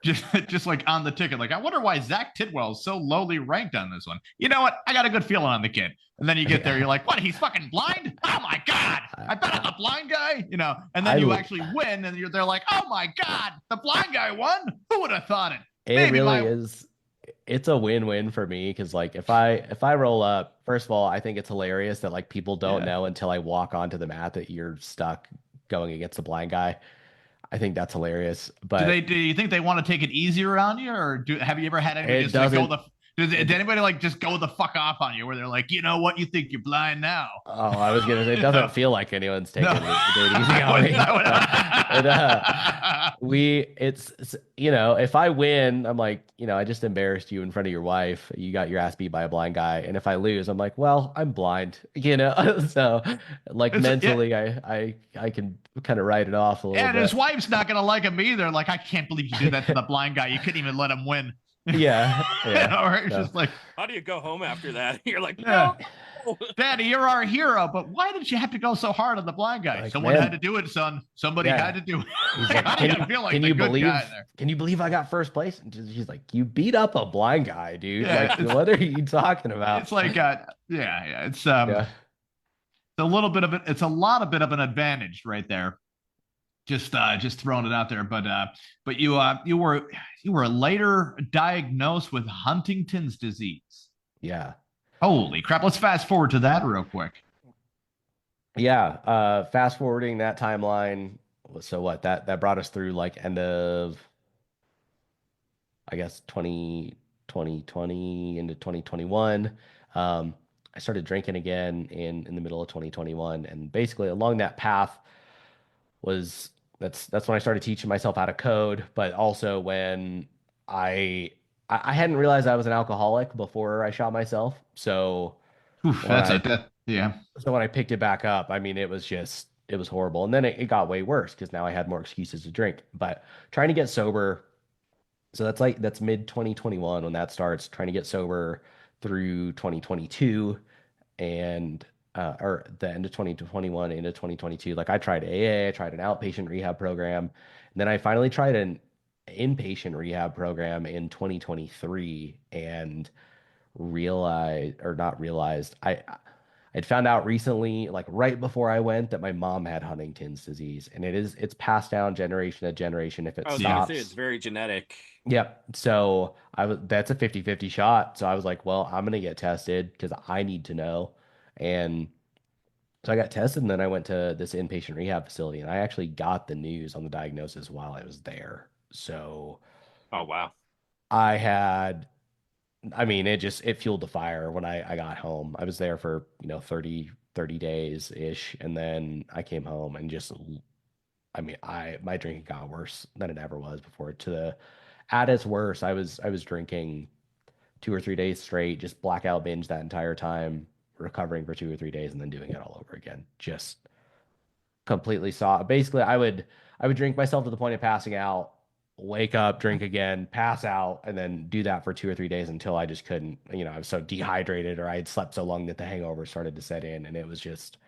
just like on the ticket, like I wonder why Zack Tidwell is so lowly ranked on this one. You know what? I got a good feeling on the kid. And then you get there, you're like, what? He's fucking blind? Oh my god! I bet on the blind guy. And then you actually win, and they're like, oh my god, the blind guy won. Who would have thought it? It really is. It's a win-win for me because like if I roll up, first of all, I think it's hilarious that like people don't know until I walk onto the mat that you're stuck going against the blind guy. I think that's hilarious. But do you think they want to take it easier on you, or have you ever had anybody just like did anybody like just go the fuck off on you where they're like, you know what, you think you're blind now? Oh, I was gonna say it doesn't feel like anyone's taking it easy on me. It's if I win, I'm like, I just embarrassed you in front of your wife. You got your ass beat by a blind guy. And if I lose, I'm like, well, I'm blind, so like mentally I can kind of write it off a little bit. And his wife's not gonna like him either. Like, I can't believe you did that to the blind guy. You couldn't even let him win. Yeah. Or it's just like, how do you go home after that? You're like, no. Daddy, you're our hero, but why did you have to go so hard on the blind guy? Like, someone had to do it, son. Somebody had to do it. Can you believe I got first place? And she's like, you beat up a blind guy, dude. Like, what are you talking about? It's like, it's a little bit of it. It's a lot of bit of an advantage right there. Just throwing it out there, but you were later diagnosed with Huntington's disease. Yeah. Holy crap! Let's fast forward to that real quick. Yeah. Fast forwarding that timeline. So what? That brought us through like end of, I guess 2020 into 2021. I started drinking again in the middle of 2021, and basically along that path that's when I started teaching myself how to code, but also when I hadn't realized I was an alcoholic before I shot myself. So So when I picked it back up, I mean, it was horrible. And then it got way worse because now I had more excuses to drink. But trying to get sober, so that's mid 2021 when that starts, trying to get sober through 2022 and or the end of 2021 into 2022. Like I tried AA, I tried an outpatient rehab program, and then I finally tried an inpatient rehab program in 2023 and I'd found out recently, like right before I went, that my mom had Huntington's disease, and it's passed down generation to generation if it stops. It's very genetic. Yep. So that's a 50-50 shot. So I was like, well, I'm gonna get tested because I need to know. And so I got tested, and then I went to this inpatient rehab facility, and I actually got the news on the diagnosis while I was there. So, oh wow, it fueled the fire when I got home. I was there for 30 days ish, and then I came home and my drinking got worse than it ever was before. At its worst, I was drinking 2 or 3 days straight, just blackout binge that entire time, recovering for 2 or 3 days, and then doing it all over again. Just completely basically I would drink myself to the point of passing out, wake up, drink again, pass out, and then do that for 2 or 3 days until I just couldn't, I was so dehydrated or I had slept so long that the hangover started to set in, and it was just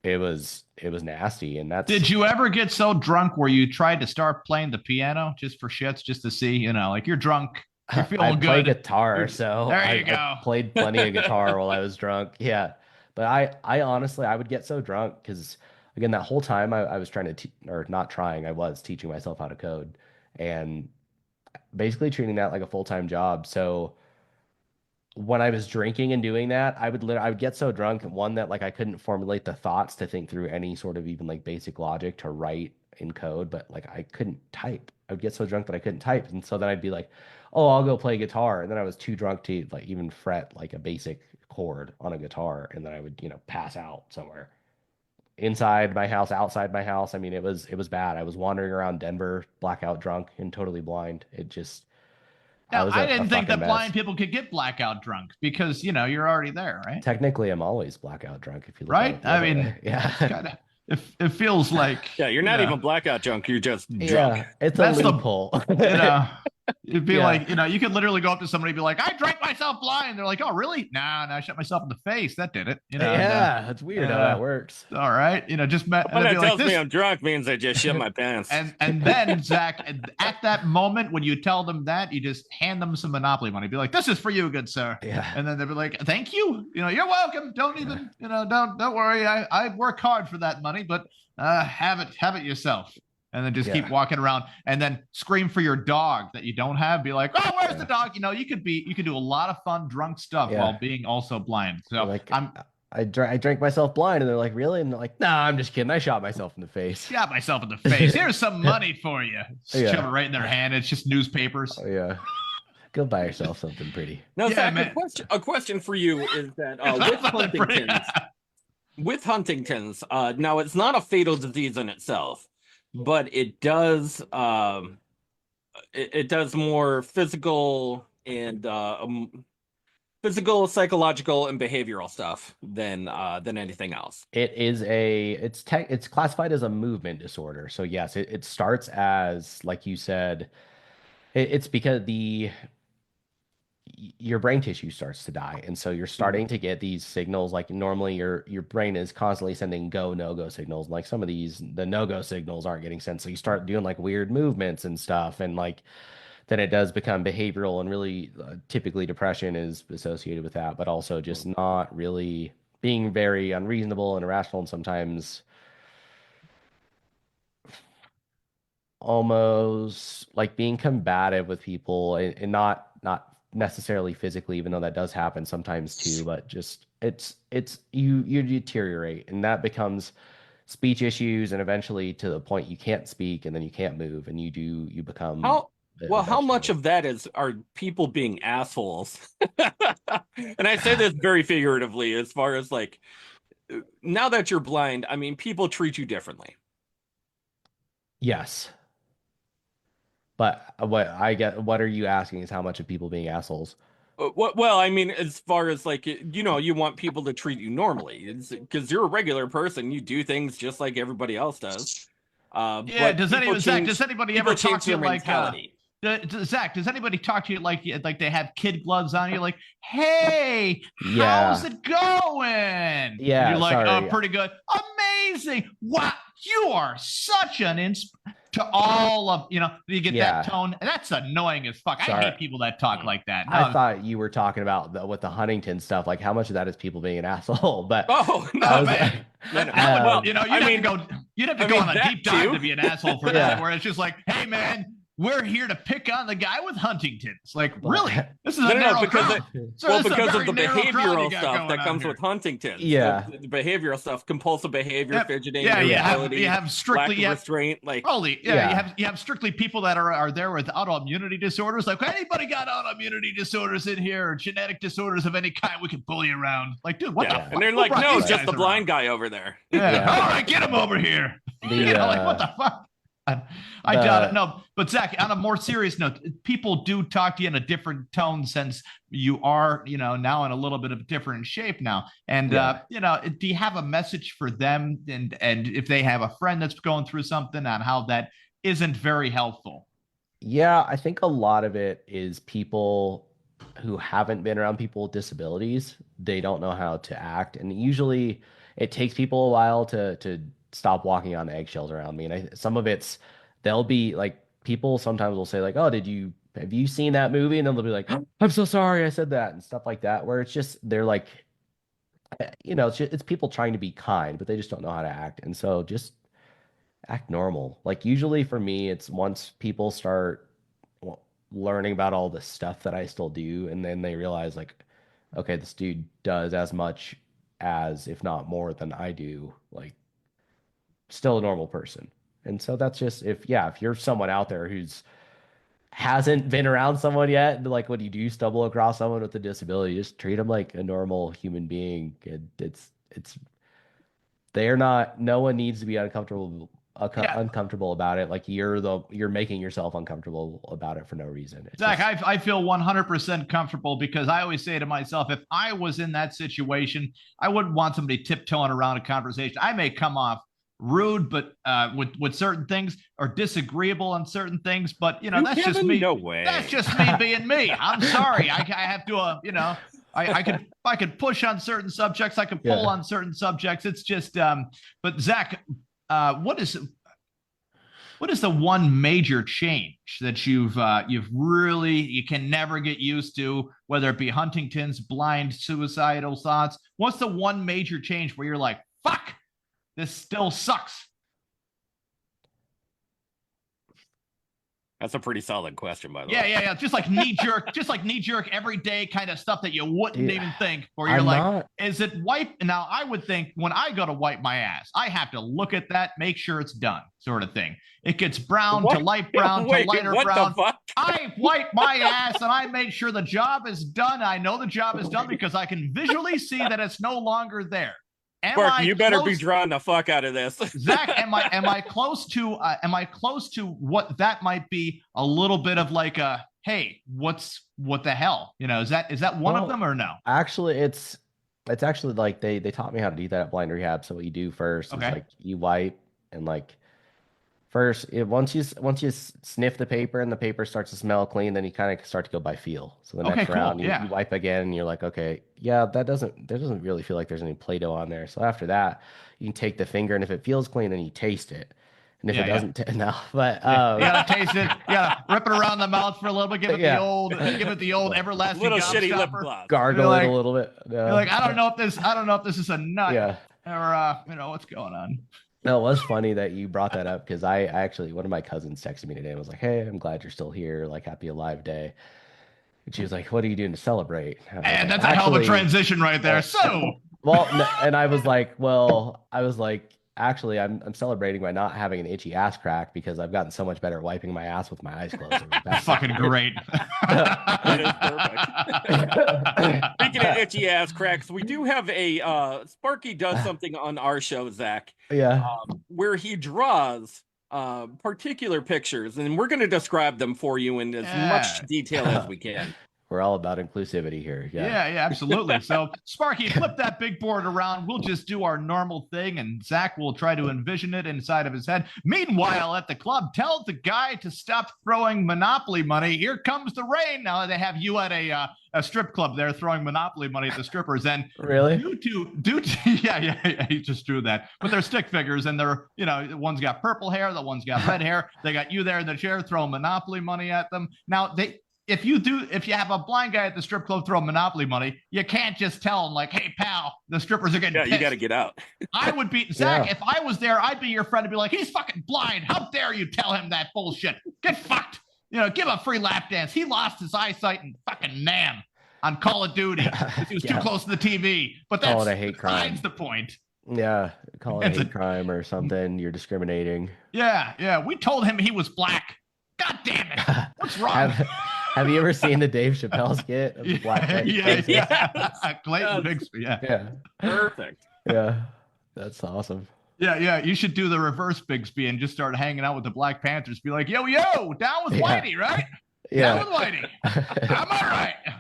it was nasty. And that's Did you ever get so drunk where you tried to start playing the piano just for shits, just to see, like you're drunk, you're feeling I play good. guitar, so There you I go. played plenty of guitar while I was drunk. Yeah. But I honestly, I would get so drunk because, again, that whole time I was trying to, or not trying, I was teaching myself how to code and basically treating that like a full-time job. So when I was drinking and doing that, I would get so drunk, one, that like I couldn't formulate the thoughts to think through any sort of even like basic logic to write in code, but like I couldn't type. I would get so drunk that I couldn't type. And so then I'd be like, oh, I'll go play guitar. And then I was too drunk to like even fret like a basic chord on a guitar. And then I would, pass out somewhere inside my house, outside my house. I mean, it was bad. I was wandering around Denver, blackout drunk and totally blind. I Now, was I a didn't think fucking that blind mess. people could get blackout drunk because, you're already there, right? Technically, I'm always blackout drunk if you look Right? at it I the other mean, way. Yeah. kind of, it feels like, Yeah, you're not even blackout drunk. You're just drunk. Yeah, it's a That's the- loophole. you know, it'd be Yeah. like, you could literally go up to somebody and be like, I drank myself blind. They're like, oh, really? Nah, I shut myself in the face. That did it. Yeah, it's weird how that works. All right. Just met. When And it they'd be tells like, me this. I'm drunk means I just shit my pants. And then, Zach, at that moment when you tell them that, you just hand them some Monopoly money. Be like, this is for you, good sir. Yeah. And then they'll be like, thank you. You're welcome. Don't even, don't worry. I work hard for that money, but have it yourself. And then just keep walking around and then scream for your dog that you don't have. Be like, oh, where's the dog? You could do a lot of fun drunk stuff while being also blind. So Like, I drank myself blind, and they're like, really? And they're like, nah, I'm just kidding. I shot myself in the face. Shot myself in the face. Here's some money for you. Shove it right in their hand. It's just newspapers. Oh, yeah. Go buy yourself something pretty. Now, Yeah, Zach, man. a question for you is that with Huntington's, now it's not a fatal disease in itself, but it does it does more physical and physical, psychological, and behavioral stuff than anything else. It's classified as a movement disorder. So yes, it starts as, like you said, it's because your brain tissue starts to die, and so you're starting to get these signals. Like normally your brain is constantly sending go no go signals, like some of the no go signals aren't getting sent, so you start doing like weird movements and stuff, and like then it does become behavioral, and really typically depression is associated with that, but also just not really being very unreasonable and irrational, and sometimes almost like being combative with people, and not necessarily physically, even though that does happen sometimes too, but just you deteriorate, and that becomes speech issues, and eventually to the point you can't speak, and then you can't move, and you become how much of that are people being assholes? And I say this very figuratively, as far as like, now that you're blind, I mean, people treat you differently. Yes. But what are you asking is how much of people being assholes? Well, I mean, as far as like, you want people to treat you normally, because you're a regular person, you do things just like everybody else does. Yeah. Does anybody ever talk to you like Zach? Does anybody talk to you like they have kid gloves on? You're like, hey, how's it going? Yeah. And you're like, sorry. oh, pretty good, amazing. Wow, you are such an to all of you get that tone, and that's annoying as fuck. Sorry. I hate people that talk like that. No. I thought you were talking about with the Huntington stuff, like how much of that is people being an asshole. But no, man. Well, you'd have to go on a deep dive to be an asshole for that, where it's just like, hey man, we're here to pick on the guy with Huntington's. Like, really? This is because of the behavioral stuff that comes with Huntington's. Yeah, the behavioral stuff, compulsive behavior, fidgeting, you have strictly restraint, like you have strictly people that are there with autoimmunity disorders. Like, anybody got autoimmunity disorders in here, or genetic disorders of any kind, we can pull you around. Like, dude, what the fuck? And they're like, no, just the blind guy over there. Yeah. All right, get him over here. Like, what the fuck? I doubt it. No, but Zach, on a more serious note, people do talk to you in a different tone since you are, now in a little bit of a different shape now. And, do you have a message for them? And if they have a friend that's going through something, on how that isn't very helpful? Yeah, I think a lot of it is people who haven't been around people with disabilities. They don't know how to act. And usually it takes people a while to stop walking on eggshells around me. And some of it's, they'll be like, people sometimes will say like, oh, have you seen that movie? And then they'll be like, oh, I'm so sorry I said that and stuff like that, where it's just, they're like, it's people trying to be kind, but they just don't know how to act. And so just act normal. Like usually for me, it's once people start learning about all the stuff that I still do, and then they realize like, okay, this dude does as much as, if not more than I do, like still a normal person. And so that's just, if you're someone out there who's hasn't been around someone yet, like when you do stumble across someone with a disability, just treat them like a normal human being. It's they're not, no one needs to be uncomfortable about it. Like you're making yourself uncomfortable about it for no reason. Zach, I feel 100% comfortable, because I always say to myself, if I was in that situation, I wouldn't want somebody tiptoeing around a conversation. I may come off rude, but with certain things, or disagreeable on certain things, but that's just me. No way. That's just me being me. I'm sorry. I have to I could push on certain subjects, I could pull on certain subjects. It's just but Zach, what is the one major change that you've really, you can never get used to, whether it be Huntington's, blind, suicidal thoughts? What's the one major change where you're like, fuck, this still sucks? That's a pretty solid question, by the way. Yeah. Just like knee jerk, everyday kind of stuff that you wouldn't even think. Or you're is it wipe? Now, I would think when I go to wipe my ass, I have to look at that, make sure it's done, sort of thing. It gets brown to light brown to lighter brown. I wipe my ass and I make sure the job is done. I know the job is done because I can visually see that it's no longer there. Sparky, you better be drawing the fuck out of this. Zach, am I close to what that might be? A little bit of like a, hey, what the hell? Is that one of them or no? Actually, it's actually like they taught me how to do that at blind rehab. So what you do first is like you wipe, and like first, once you sniff the paper and the paper starts to smell clean, then you kind of start to go by feel. So the next round, you wipe again, and you're like, okay, there doesn't really feel like there's any Play-Doh on there. So after that, you can take the finger, and if it feels clean, then you taste it. And if it doesn't, no, but you gotta taste it. You gotta rip it around the mouth for a little bit. Give it the old everlasting little shitty lip gloss. Gargle it a little bit. You're like, I don't know if this is a nut or what's going on. No, it was funny that you brought that up, because I actually, one of my cousins texted me today and was like, hey, I'm glad you're still here. Like, happy Alive Day. And she was like, what are you doing to celebrate? And that's a hell of a transition right there. And I was like, actually, I'm celebrating by not having an itchy ass crack, because I've gotten so much better at wiping my ass with my eyes closed. That's fucking great. That is perfect. Speaking of itchy ass cracks, we do have a Sparky does something on our show, Zach. Yeah. Where he draws particular pictures, and we're going to describe them for you in as much detail as we can. We're all about inclusivity here. Yeah, absolutely. So, Sparky, flip that big board around. We'll just do our normal thing, and Zach will try to envision it inside of his head. Meanwhile, at the club, tell the guy to stop throwing Monopoly money. Here comes the rain. Now they have you at a strip club there throwing Monopoly money at the strippers. And really? Due to he just drew that. But they're stick figures, and they're, one's got purple hair, the one's got red hair. They got you there in the chair throwing Monopoly money at them. Now, if you have a blind guy at the strip club throw Monopoly money, you can't just tell him like, hey, pal, the strippers are getting pissed. You got to get out. I would be, Zach, if I was there, I'd be your friend and be like, he's fucking blind. How dare you tell him that bullshit? Get fucked. Give a free lap dance. He lost his eyesight in fucking Nam on Call of Duty. He was too close to the TV. But that's a hate crime. the point. Yeah, call it a hate crime or something. You're discriminating. Yeah. We told him he was black. God damn it. What's wrong? Have you ever seen the Dave Chappelle skit of Black Clayton Bigsby, yeah. Perfect. Yeah, that's awesome. Yeah, you should do the reverse Bigsby and just start hanging out with the Black Panthers. Be like, yo, down with Whitey, right? Yeah. Down with Whitey. Am I right?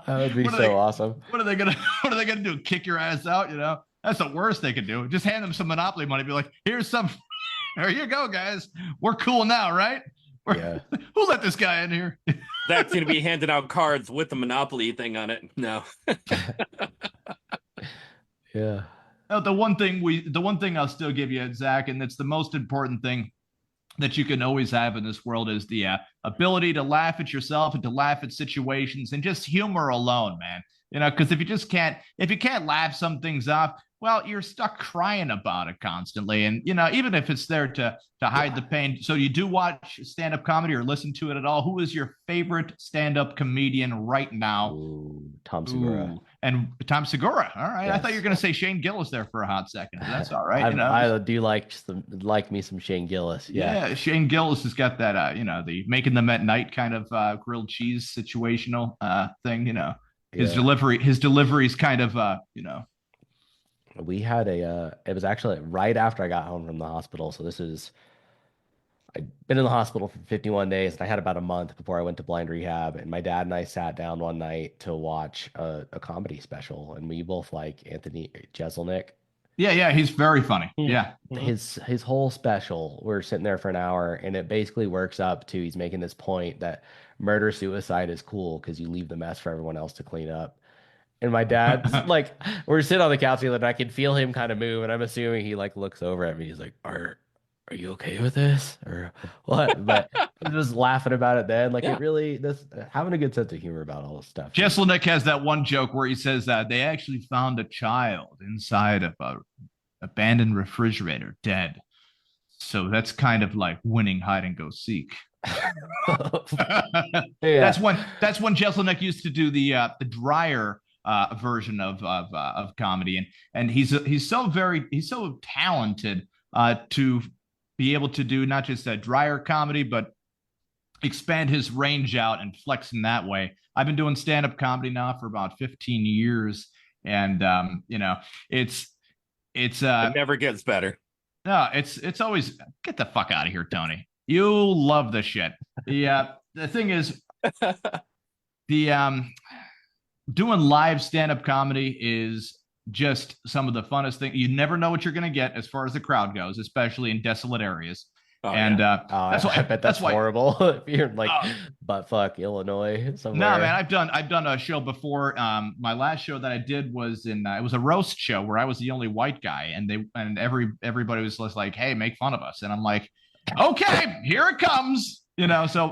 That would be so awesome. What are they gonna do? Kick your ass out? That's the worst they could do. Just hand them some Monopoly money. Be like, here you go, guys. We're cool now, right? Who let this guy in here? That's going to be handing out cards with the Monopoly thing on it. No. Yeah. No, the one thing I'll still give you, Zach, and it's the most important thing that you can always have in this world is the ability to laugh at yourself and to laugh at situations and just humor alone, man. You know, because if you can't laugh some things off, well, you're stuck crying about it constantly. And you know, even if it's there to hide the pain. So you do watch stand-up comedy or listen to it at all? Who is your favorite stand-up comedian right now? Ooh, Tom Segura. Ooh, and Tom Segura. All right. Yes. I thought you were going to say Shane Gillis there for a hot second. That's all right. You know, I do like me some Shane Gillis. Yeah. Shane Gillis has got that, you know, the making them at night kind of grilled cheese situational thing. You know, his delivery is kind of, you know. We had it was actually right after I got home from the hospital. So I'd been in the hospital for 51 days, and I had about a month before I went to blind rehab. And my dad and I sat down one night to watch a comedy special, and we both like Anthony Jeselnik. Yeah, he's very funny. Yeah, his whole special, we're sitting there for an hour, and it basically works up to he's making this point that murder suicide is cool because you leave the mess for everyone else to clean up. And my dad's like, we're sitting on the couch together, and I can feel him kind of move, and I'm assuming he like looks over at me. He's like, Are you okay with this or what? But I'm just laughing about it then. Like, having a good sense of humor about all this stuff. Jeselnik has that one joke where he says that they actually found a child inside of a abandoned refrigerator dead. So that's kind of like winning hide and go seek. That's when Jeselnik used to do the drier version of comedy, and he's so talented to be able to do not just a drier comedy, but expand his range out and flex in that way. I've been doing stand-up comedy now for about 15 years, and you know, it never gets better. No, it's always get the fuck out of here, Tony. You love this shit. The thing is, the doing live stand-up comedy is just some of the funnest thing. You never know what you're going to get as far as the crowd goes, especially in desolate areas. I bet that's horrible. If you're like buttfuck Illinois somewhere. No, man, I've done a show before. My last show that I did was it was a roast show where I was the only white guy, and everybody was just like, "Hey, make fun of us," and I'm like, "Okay, here it comes," you know. So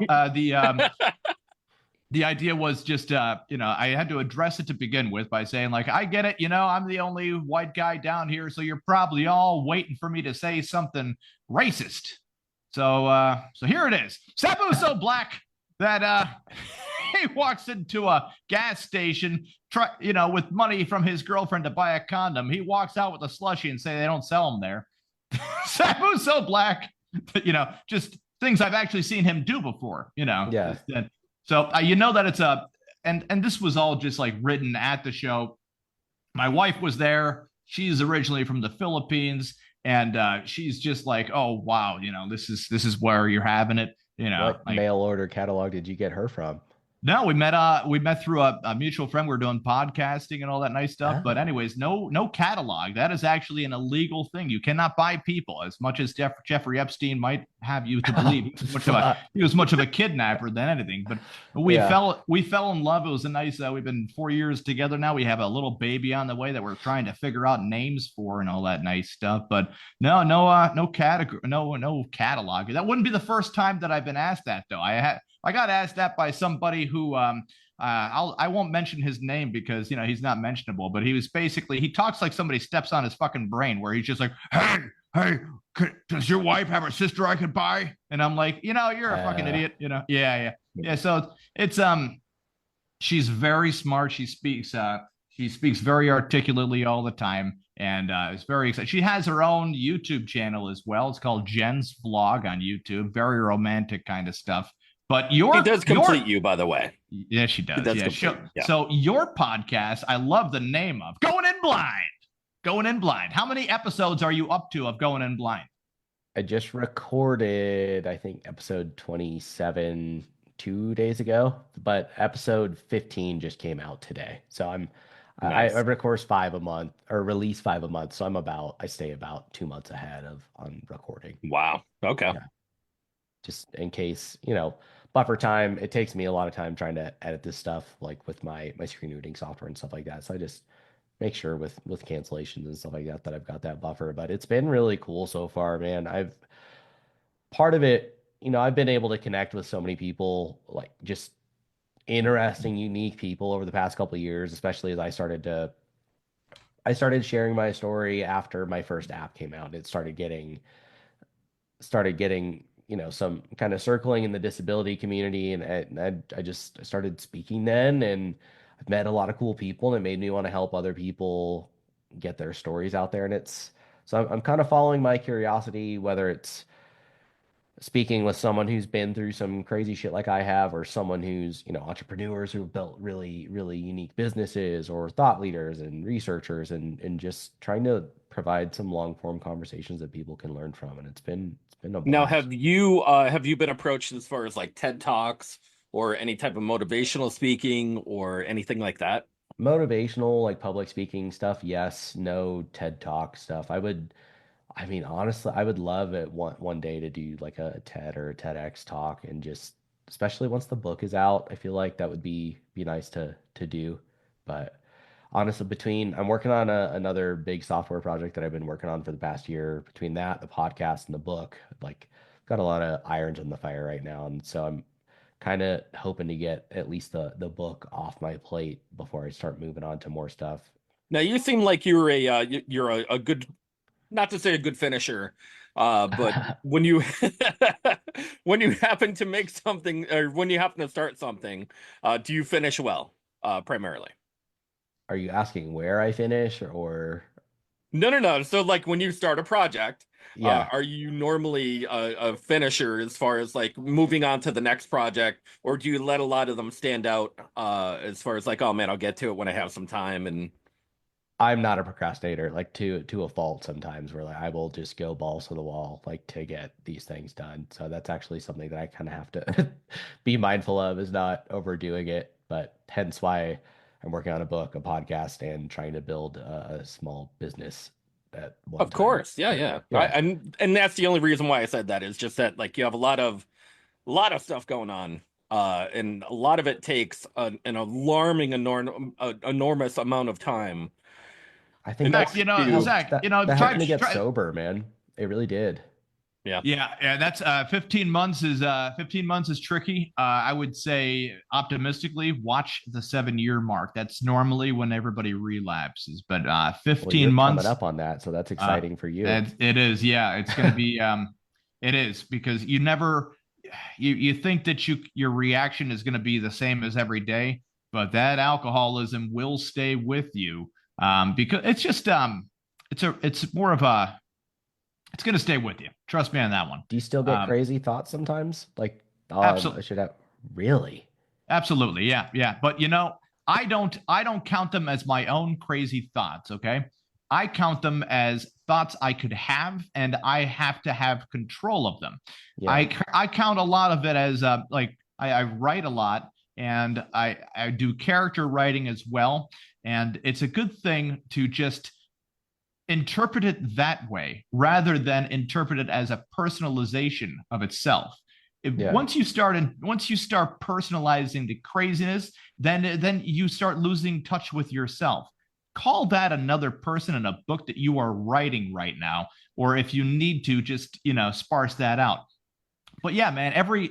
the idea was just, you know, I had to address it to begin with by saying, like, I get it, you know, I'm the only white guy down here, so you're probably all waiting for me to say something racist. So here it is. Sabu's so black that he walks into a gas station, you know, with money from his girlfriend to buy a condom. He walks out with a slushie and say they don't sell them there. Sabu's so black, you know, just things I've actually seen him do before, you know. Yeah. So you know that it's and this was all just like written at the show. My wife was there. She's originally from the Philippines, and she's just like, "Oh wow, you know, this is where you're having it." You know, what like, mail order catalog did you get her from? No, we met through a mutual friend. We were doing podcasting and all that nice stuff. But anyways, no catalog. That is actually an illegal thing. You cannot buy people. As much as Jeffrey Epstein might have you to believe, he was much of a kidnapper than anything. But we fell in love. It was a nice. We've been 4 years together now. We have a little baby on the way that we're trying to figure out names for and all that nice stuff. But no category, no catalog. That wouldn't be the first time that I've been asked that though. I got asked that by somebody who I won't mention his name because, you know, he's not mentionable, but he talks like somebody steps on his fucking brain where he's just like, hey, does your wife have a sister I could buy? And I'm like, you know, you're a fucking idiot, you know? Yeah. So it's she's very smart. She speaks very articulately all the time, and it's very exciting. She has her own YouTube channel as well. It's called Jen's Vlog on YouTube. Very romantic kind of stuff. But he does complete you, by the way. Yeah, she does. So your podcast, I love the name of Going In Blind. Going In Blind. How many episodes are you up to of Going In Blind? I just recorded, I think, episode 27 2 days ago, but episode 15 just came out today. So nice. I record 5 a month or release 5 a month. So I stay about 2 months ahead on recording. Wow. Okay. Yeah. Just in case, you know, buffer time. It takes me a lot of time trying to edit this stuff, like with my screen reading software and stuff like that. So I just make sure with cancellations and stuff like that I've got that buffer. But it's been really cool so far, man. I've part of it, I've been able to connect with so many people, like just interesting, unique people over the past couple of years, especially as I started sharing my story after my first app came out. It started getting, some kind of circling in the disability community, and I just started speaking then, and I've met a lot of cool people, and it made me want to help other people get their stories out there. And I'm kind of following my curiosity, whether it's speaking with someone who's been through some crazy shit like I have, or someone who's, entrepreneurs who've built really, really unique businesses, or thought leaders and researchers, and just trying to provide some long form conversations that people can learn from. And it's been a Now, blast. have you been approached as far as like TED Talks or any type of motivational speaking or anything like that? Motivational, like public speaking stuff, yes. No TED Talk stuff. I mean, honestly, I would love it one day to do like a TED or a TEDx talk, and just especially once the book is out, I feel like that would be nice to do. But honestly, between I'm working on another big software project that I've been working on for the past year. Between that, the podcast, and the book, like got a lot of irons in the fire right now, and so I'm kind of hoping to get at least the book off my plate before I start moving on to more stuff. Now, you seem like you're a good, not to say a good finisher, but when you when you happen to make something, or when you happen to start something, do you finish well, primarily? Are you asking where I finish, or? No. So, like, when you start a project, Yeah. are you normally a finisher as far as like moving on to the next project, or do you let a lot of them stand out, as far as like, oh man, I'll get to it when I have some time? And I'm not a procrastinator, like to a fault sometimes, where like I will just go balls to the wall like to get these things done. So that's actually something that I kind of have to be mindful of, is not overdoing it. But hence why I'm working on a book, a podcast, and trying to build a small business at one of time. course, yeah. Yeah. And that's the only reason why I said that, is just that like you have a lot of stuff going on, and a lot of it takes an alarming enormous amount of time. I think And that's that's, Zach, that try helped me get try. sober, man. It really did. yeah. Yeah, that's 15 months is 15 months is tricky. I would say optimistically watch the 7-year mark. That's normally when everybody relapses, but Well, 15 you're coming months, up on that, so that's exciting for you. it is. Yeah, it's going to be it is, because you think that your reaction is going to be the same as every day, but that alcoholism will stay with you, because it's just it's more of a it's going to stay with you. Trust me on that one. Do you still get Um, crazy thoughts sometimes? Like, oh, I absolutely, should have. Really? absolutely, yeah. But I don't count them as my own crazy thoughts. Okay, I count them as thoughts I could have, and I have to have control of them. Yeah. I count a lot of it as like I write a lot, and I do character writing as well, and it's a good thing to just interpret it that way rather than interpret it as a personalization of itself. Yeah. Once you start personalizing the craziness, then you start losing touch with yourself. Call that another person in a book that you are writing right now, or if you need to, just sparse that out. But yeah, man, every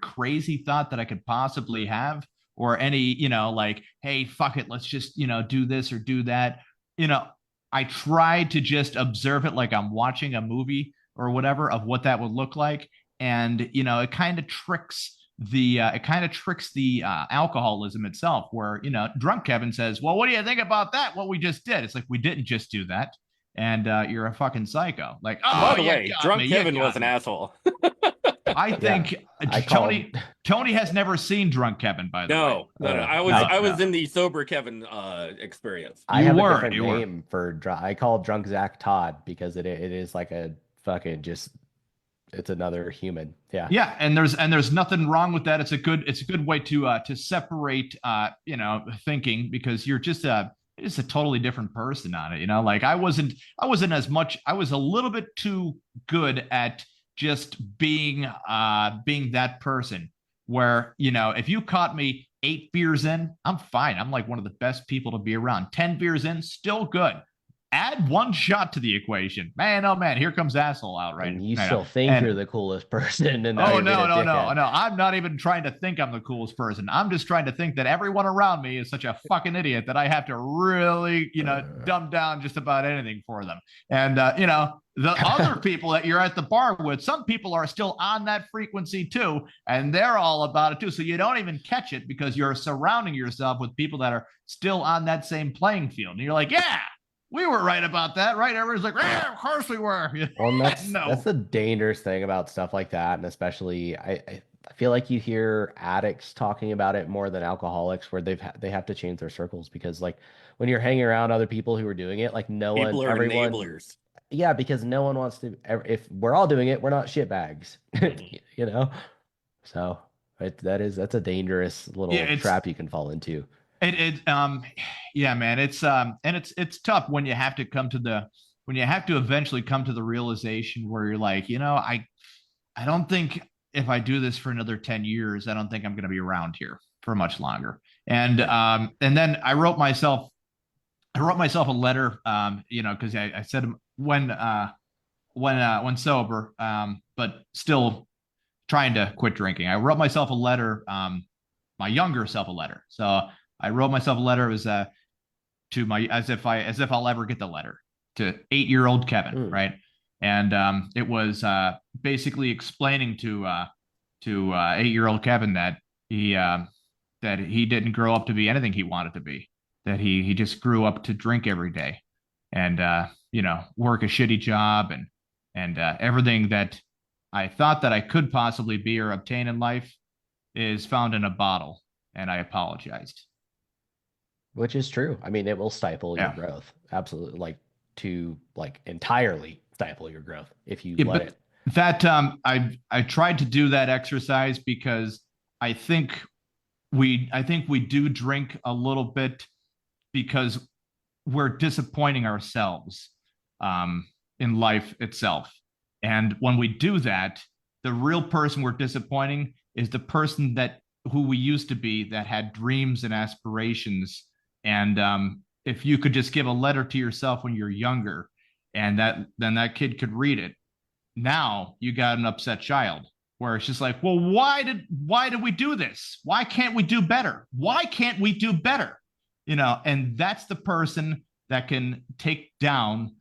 crazy thought that I could possibly have, or any, like, hey, fuck it, let's just, do this or do that. You know, I try to just observe it like I'm watching a movie or whatever, of what that would look like. And, it kind of tricks the alcoholism itself, where, drunk Kevin says, well, what do you think about that? What we just did? It's like, we didn't just do that. And you're a fucking psycho. Like, oh, By the you way, got drunk me, you Kevin got was an me. asshole. I think I call Tony has never seen drunk Kevin, by the way. No. No, I was no. in the sober Kevin experience. I You have were, a different you were. name for drunk. I call drunk Zach Todd, because it is like a fucking just, it's another human. Yeah. Yeah, and there's nothing wrong with that. It's a good way to separate thinking, because you're just a totally different person on it. Like I wasn't as much. I was a little bit too good at just being that person, where if you caught me 8 beers in, I'm fine. I'm like one of the best people to be around. 10 beers in, still good. Add one shot to the equation. Man, oh man, here comes asshole out right And you now. still think you're the coolest person, and now Oh you're being a no. dickhead. I'm not even trying to think I'm the coolest person. I'm just trying to think that everyone around me is such a fucking idiot that I have to really, dumb down just about anything for them. And the other people that you're at the bar with, some people are still on that frequency too, and they're all about it too. So you don't even catch it because you're surrounding yourself with people that are still on that same playing field. And you're like, yeah, we were right about that, right? Everyone's like, yeah, of course we were. Well, and No. that's the dangerous thing about stuff like that, and especially I feel like you hear addicts talking about it more than alcoholics, where they have to change their circles because like when you're hanging around other people who are doing it, like People are everyone, enablers. yeah, because no one wants to. If we're all doing it, we're not shitbags, you know. So that's a dangerous little trap you can fall into. Yeah, man, and it's tough when you have to eventually come to the realization where you're like, I don't think if I do this for another 10 years, I don't think I'm going to be around here for much longer. And then I wrote myself a letter, because I said when sober, but still trying to quit drinking. I wrote myself a letter, my younger self a letter. So I wrote myself a letter. It was to my as if I'll ever get the letter to 8-year-old Kevin, right? And it was basically explaining to 8-year-old Kevin that he didn't grow up to be anything he wanted to be. That he just grew up to drink every day, and work a shitty job and everything that I thought that I could possibly be or obtain in life is found in a bottle. And I apologized. Which is true. I mean, it will stifle your growth. Absolutely. Like entirely stifle your growth if you let it. That I tried to do that exercise because I think we do drink a little bit because we're disappointing ourselves in life itself. And when we do that, the real person we're disappointing is the person who we used to be, that had dreams and aspirations. And if you could just give a letter to yourself when you're younger, and then that kid could read it, now you got an upset child where it's just like, well, why did we do this? Why can't we do better? Why can't we do better? And that's the person that can take down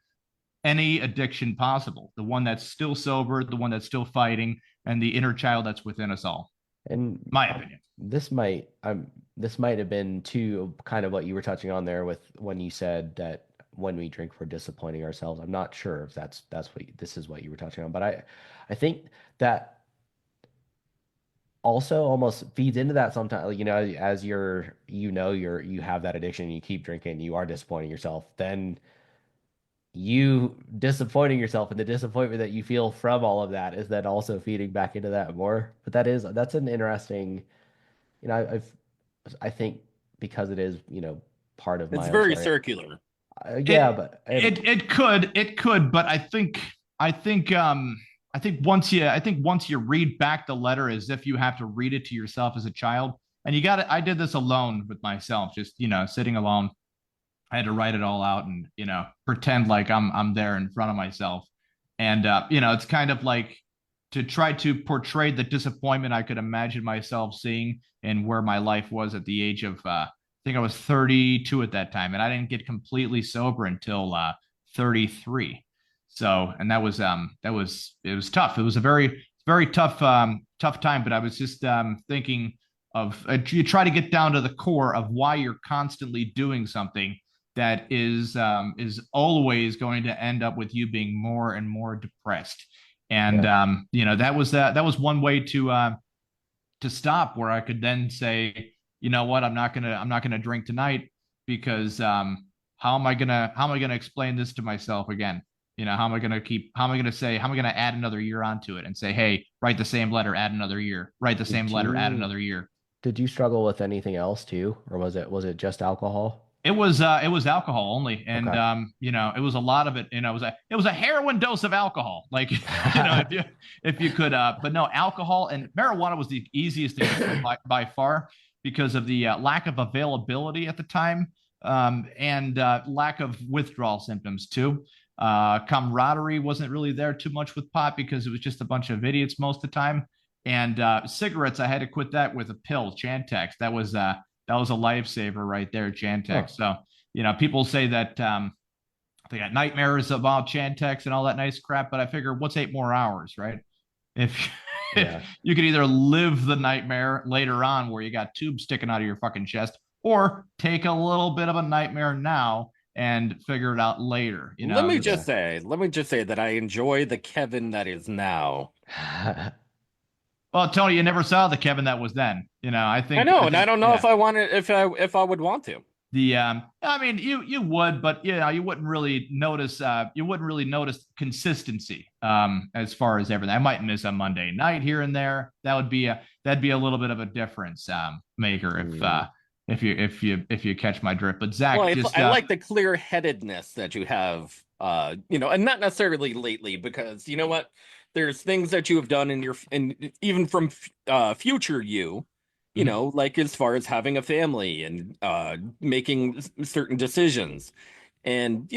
any addiction possible. The one that's still sober, the one that's still fighting, and the inner child that's within us all. In my opinion, this might have been too kind of what you were touching on there with when you said that when we drink we're disappointing ourselves. I'm not sure if this is what you were touching on, but I think that also almost feeds into that sometimes. As you have that addiction and you keep drinking, you are disappointing yourself, then you disappointing yourself and the disappointment that you feel from all of that is then also feeding back into that more. But that's an interesting, I think because it is, part of my. It's very circular. But it could, but I think once you read back the letter as if you have to read it to yourself as a child, and I did this alone with myself, just sitting alone. I had to write it all out and pretend like I'm there in front of myself, and it's kind of like to try to portray the disappointment I could imagine myself seeing and where my life was at the age of I think I was 32 at that time, and I didn't get completely sober until 33. So, and it was tough. It was a very, very tough time. But I was just thinking of you try to get down to the core of why you're constantly doing something that is always going to end up with you being more and more depressed. And that was one way to stop, where I could then say, you know what, I'm not gonna drink tonight because how am I gonna explain this to myself again? How am I gonna add another year onto it and say, hey, write the same letter, add another year, write the same letter, add another year. Did you struggle with anything else too, or was it just alcohol? It was alcohol only, and okay. It was a lot of it. It was a heroin dose of alcohol, like if you could, but no, alcohol and marijuana was the easiest to get by far, because of the lack of availability at the time, and lack of withdrawal symptoms too. Camaraderie wasn't really there too much with pot because it was just a bunch of idiots most of the time. And cigarettes, I had to quit that with a pill, Chantix. That was a lifesaver right there, Chantix. So people say that they got nightmares about Chantix and all that nice crap, but I figure what's 8 more hours, right? If you could either live the nightmare later on where you got tubes sticking out of your fucking chest, or take a little bit of a nightmare now and figure it out later. Let me just say that I enjoy the Kevin that is now. Well, Tony, you never saw the Kevin that was then. I think I know, and I don't know if I wanted if I would want to. I mean, you would, but you wouldn't really notice. You wouldn't really notice consistency as far as everything. I might miss a Monday night here and there. That'd be a little bit of a difference maker if you catch my drift. But Zach, I like the clear-headedness that you have, and not necessarily lately, because you know what, there's things that you have done in even from future you. Like as far as having a family and making certain decisions. And,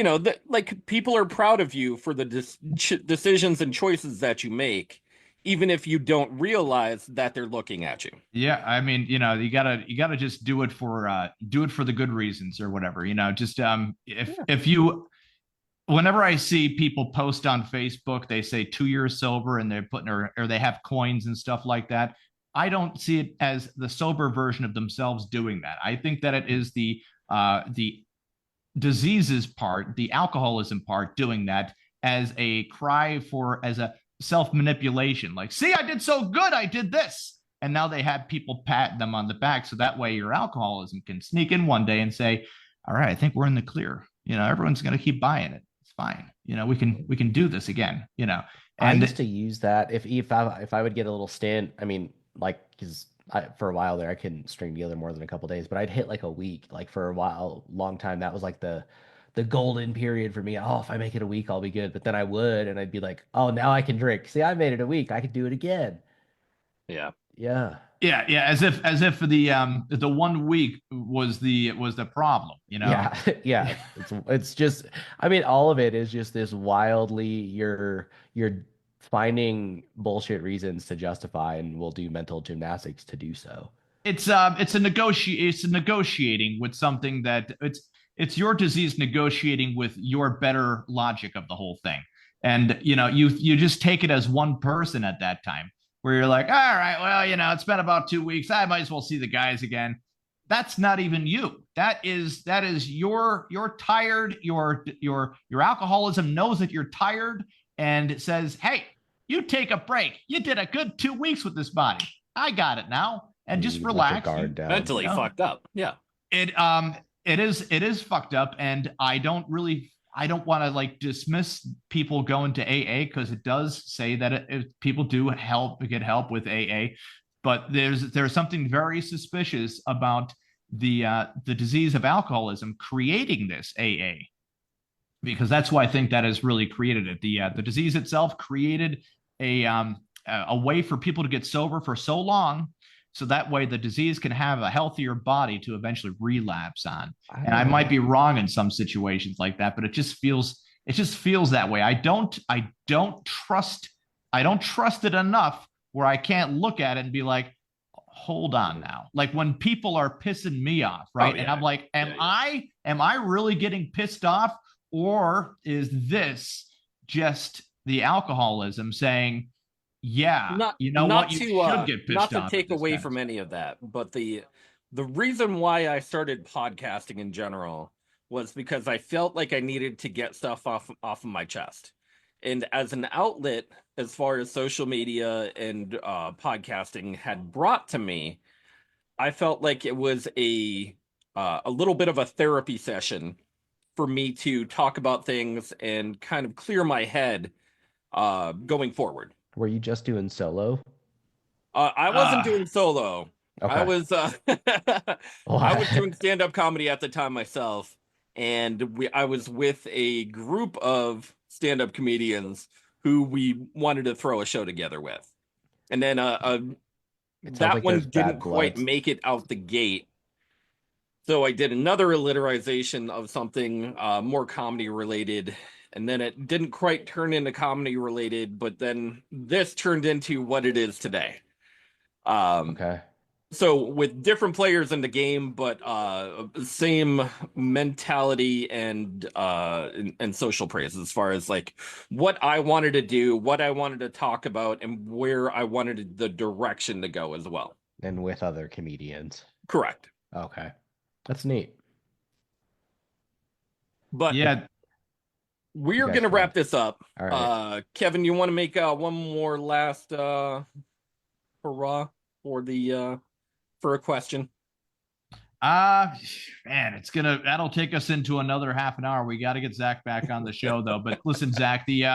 like people are proud of you for the decisions and choices that you make, even if you don't realize that they're looking at you. Yeah. I mean, you gotta just do it for the good reasons or whatever, whenever I see people post on Facebook, they say 2 years sober and they're putting, or they have coins and stuff like that. I don't see it as the sober version of themselves doing that. I think that it is the diseases part, the alcoholism part, doing that as a as a self-manipulation. Like, see, I did so good, I did this. And now they have people patting them on the back. So that way your alcoholism can sneak in one day and say, all right, I think we're in the clear. Everyone's going to keep buying it. It's fine. We can do this again, And I used to use that if I would get a little stint. I mean, because for a while there, I couldn't string together more than a couple days, but I'd hit like a week. Like for a while, long time, that was like the golden period for me. Oh, if I make it a week, I'll be good. But then I would, and I'd be like, oh, now I can drink. See, I made it a week. I could do it again. Yeah. As if the 1 week was the problem. Yeah. It's just, I mean, all of it is just this wildly you're finding bullshit reasons to justify, and we'll do mental gymnastics to do so. It's negotiating with something that it's your disease negotiating with your better logic of the whole thing. And you just take it as one person at that time, where you're like, all right, well, it's been about 2 weeks. I might as well see the guys again. That's not even you. That is you're tired. Your alcoholism knows that you're tired, and it says, hey, you take a break. You did a good 2 weeks with this body. I got it now. And just relax. Mentally fucked up. Yeah. It is fucked up. And I don't want to like dismiss people going to AA, because it does say that people do get help with AA. But there's something very suspicious about the disease of alcoholism creating this AA. Because that's why I think that has really created it. The disease itself created a way for people to get sober for so long, so that way the disease can have a healthier body to eventually relapse on. And I might be wrong in some situations like that, but it just feels that way. I don't trust it enough where I can't look at it and be like, hold on now. Like when people are pissing me off, right? And I'm like, am I really getting pissed off? Or is this just the alcoholism saying, yeah, you should get pissed off. Not to take away from any of that, but the reason why I started podcasting in general was because I felt like I needed to get stuff off of my chest. And as an outlet, as far as social media and podcasting had brought to me, I felt like it was a little bit of a therapy session for me to talk about things and kind of clear my head going forward. Were you just doing solo? I wasn't doing solo. Okay. I was doing stand-up comedy at the time myself, and I was with a group of stand-up comedians who we wanted to throw a show together with. And then that like one there's didn't bad quite bloods. make it out the gate. So I did another alliteration of something more comedy related, and then it didn't quite turn into comedy related, but then this turned into what it is today. Okay. So with different players in the game, but same mentality and social praise as far as like what I wanted to do, what I wanted to talk about, and where I wanted the direction to go as well. And with other comedians. Correct. Okay. That's neat. But Yeah, we're guys gonna go. wrap this up. All right. Kevin, you want to make one more last hurrah for the for a question? Man, that'll take us into another half an hour. We got to get Zack back on the show though. But listen, Zack, you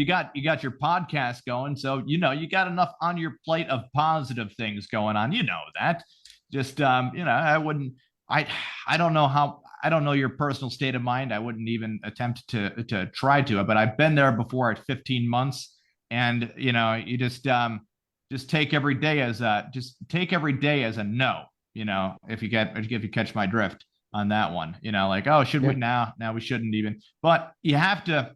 got your podcast going, so you got enough on your plate of positive things going on. You know that. Just I wouldn't. I don't know how. I don't know your personal state of mind. I wouldn't even attempt to try to. But I've been there before at 15 months, and you just take every day as a no. If you catch my drift on that one, like, oh, should we now we shouldn't even. But you have to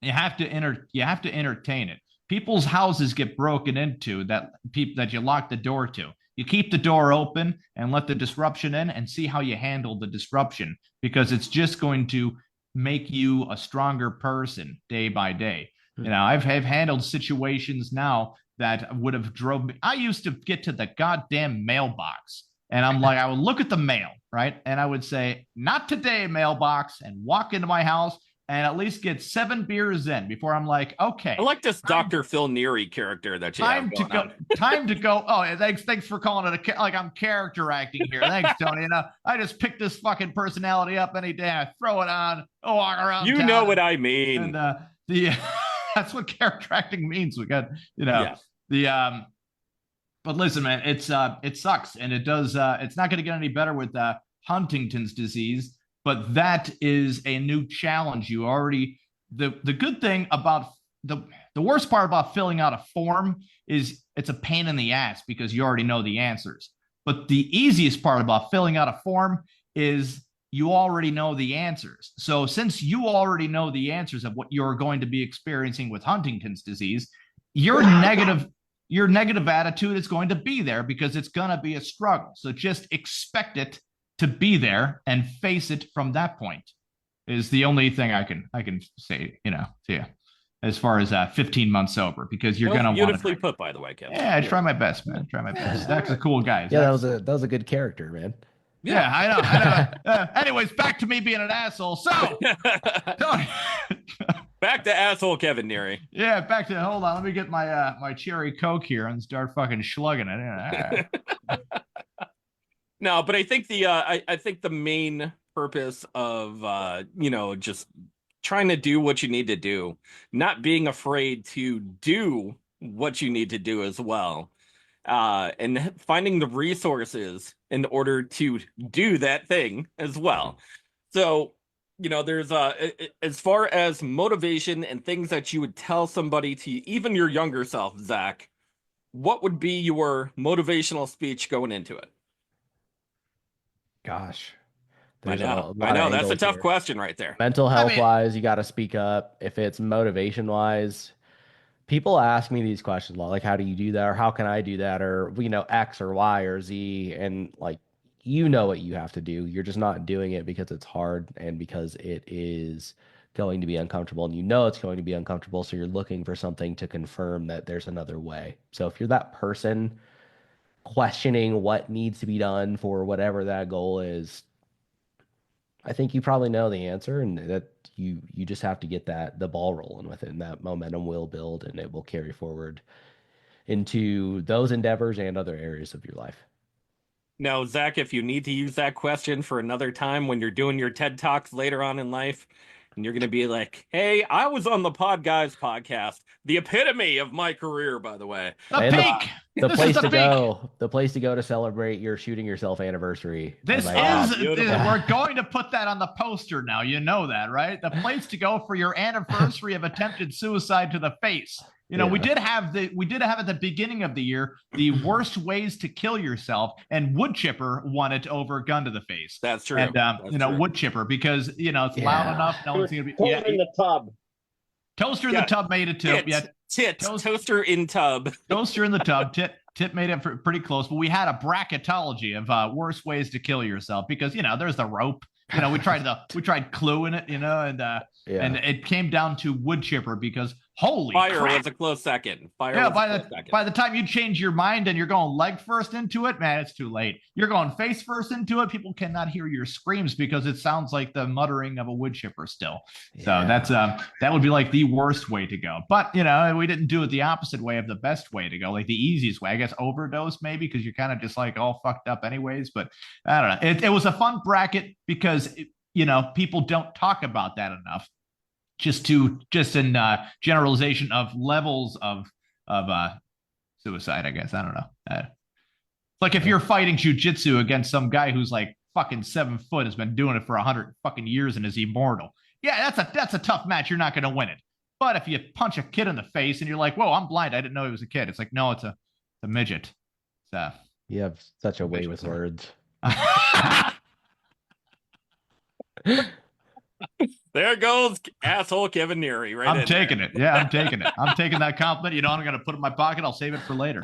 entertain it. People's houses get broken into that you lock the door to. You keep the door open and let the disruption in and see how you handle the disruption, because it's just going to make you a stronger person day by day. I've handled situations now that would have drove me. I used to get to the goddamn mailbox and I'm like, I would look at the mail, right? And I would say, not today, mailbox, and walk into my house and at least get 7 beers in before I'm like, okay. I like this Dr. Phil Neary character that you have going on. Time to go. Oh, thanks for calling it like I'm character acting here. Thanks, Tony. I just pick this fucking personality up any day. I throw it on, walk around. You know what I mean. And that's what character acting means. We got but listen, man, it sucks, and it does. It's not going to get any better with Huntington's disease. But that is a new challenge. You already, the good thing about the worst part about filling out a form is it's a pain in the ass because you already know the answers. But the easiest part about filling out a form is you already know the answers. So since you already know the answers of what you're going to be experiencing with Huntington's disease, your negative attitude is going to be there because it's going to be a struggle. So just expect it to be there and face it from that point is the only thing I can say, to you, as far as 15 months sober, because you're going to want to. Beautifully put, by the way, Kevin. Yeah, I try my best, man. Try my best. That's a cool guy. Yeah, that was a good character, man. Yeah, I know. Anyways, back to me being an asshole. So, back to asshole Kevin Neary. Yeah, back to hold on. Let me get my my cherry Coke here and start fucking slugging it. No, but I think I think the main purpose of just trying to do what you need to do, not being afraid to do what you need to do as well, and finding the resources in order to do that thing as well. So, there's as far as motivation and things that you would tell somebody, to even your younger self, Zack, what would be your motivational speech going into it? Gosh. I know. That's a tough question right there. Mental health wise, you got to speak up. If it's motivation wise, people ask me these questions a lot, like, how do you do that? Or how can I do that? Or, X or Y or Z. And like, what you have to do. You're just not doing it because it's hard and because it is going to be uncomfortable. And it's going to be uncomfortable. So you're looking for something to confirm that there's another way. So if you're that person questioning what needs to be done for whatever that goal is, I think you probably know the answer, and that you just have to get the ball rolling with it, and that momentum will build and it will carry forward into those endeavors and other areas of your life. Now, Zack, if you need to use that question for another time when you're doing your TED Talks later on in life, and you're going to be like, hey, I was on the Podguyz podcast, the epitome of my career, by the way. The place to go to celebrate your shooting yourself anniversary. We're going to put that on the poster now. You know that, right? The place to go for your anniversary of attempted suicide to the face You know, we Yeah. did have at the beginning of the year the worst ways to kill yourself, and wood chipper won it over gun to the face. That's true. And That's you know, true. wood chipper, because you know it's loud Yeah. enough, no one's gonna be. Put Yeah, it in the tub. toaster in the tub made it too. Yeah, Toaster in tub. toaster in the tub. Tit made it pretty close, but we had a bracketology of worst ways to kill yourself, because you know there's the rope. You know, we tried clue in it, you know, and it came down to wood chipper, because holy Fire crap. was a close second. Yeah, by the time you change your mind and you're going leg first into it, man, it's too late. You're going face first into it. People cannot hear your screams because it sounds like the muttering of a wood chipper still. So that's that would be like the worst way to go. But you know, we didn't do it the opposite way of the best way to go, like the easiest way. I guess overdose maybe, because you're kind of just like all fucked up anyways. But I don't know. It was a fun bracket because you know, people don't talk about that enough. Just in generalization of levels of suicide, I guess. I don't know. It's like if you're fighting jujitsu against some guy who's like fucking 7 foot, has been doing it for 100 fucking years and is immortal. Yeah, that's a tough match. You're not going to win it. But if you punch a kid in the face and you're like, "Whoa, I'm blind. I didn't know he was a kid." It's like, no, it's a midget. So You have such a way with words. There goes asshole Kevin Neary. Right, I'm taking it. Yeah, I'm taking it. I'm taking that compliment. You know, I'm going to put it in my pocket. I'll save it for later.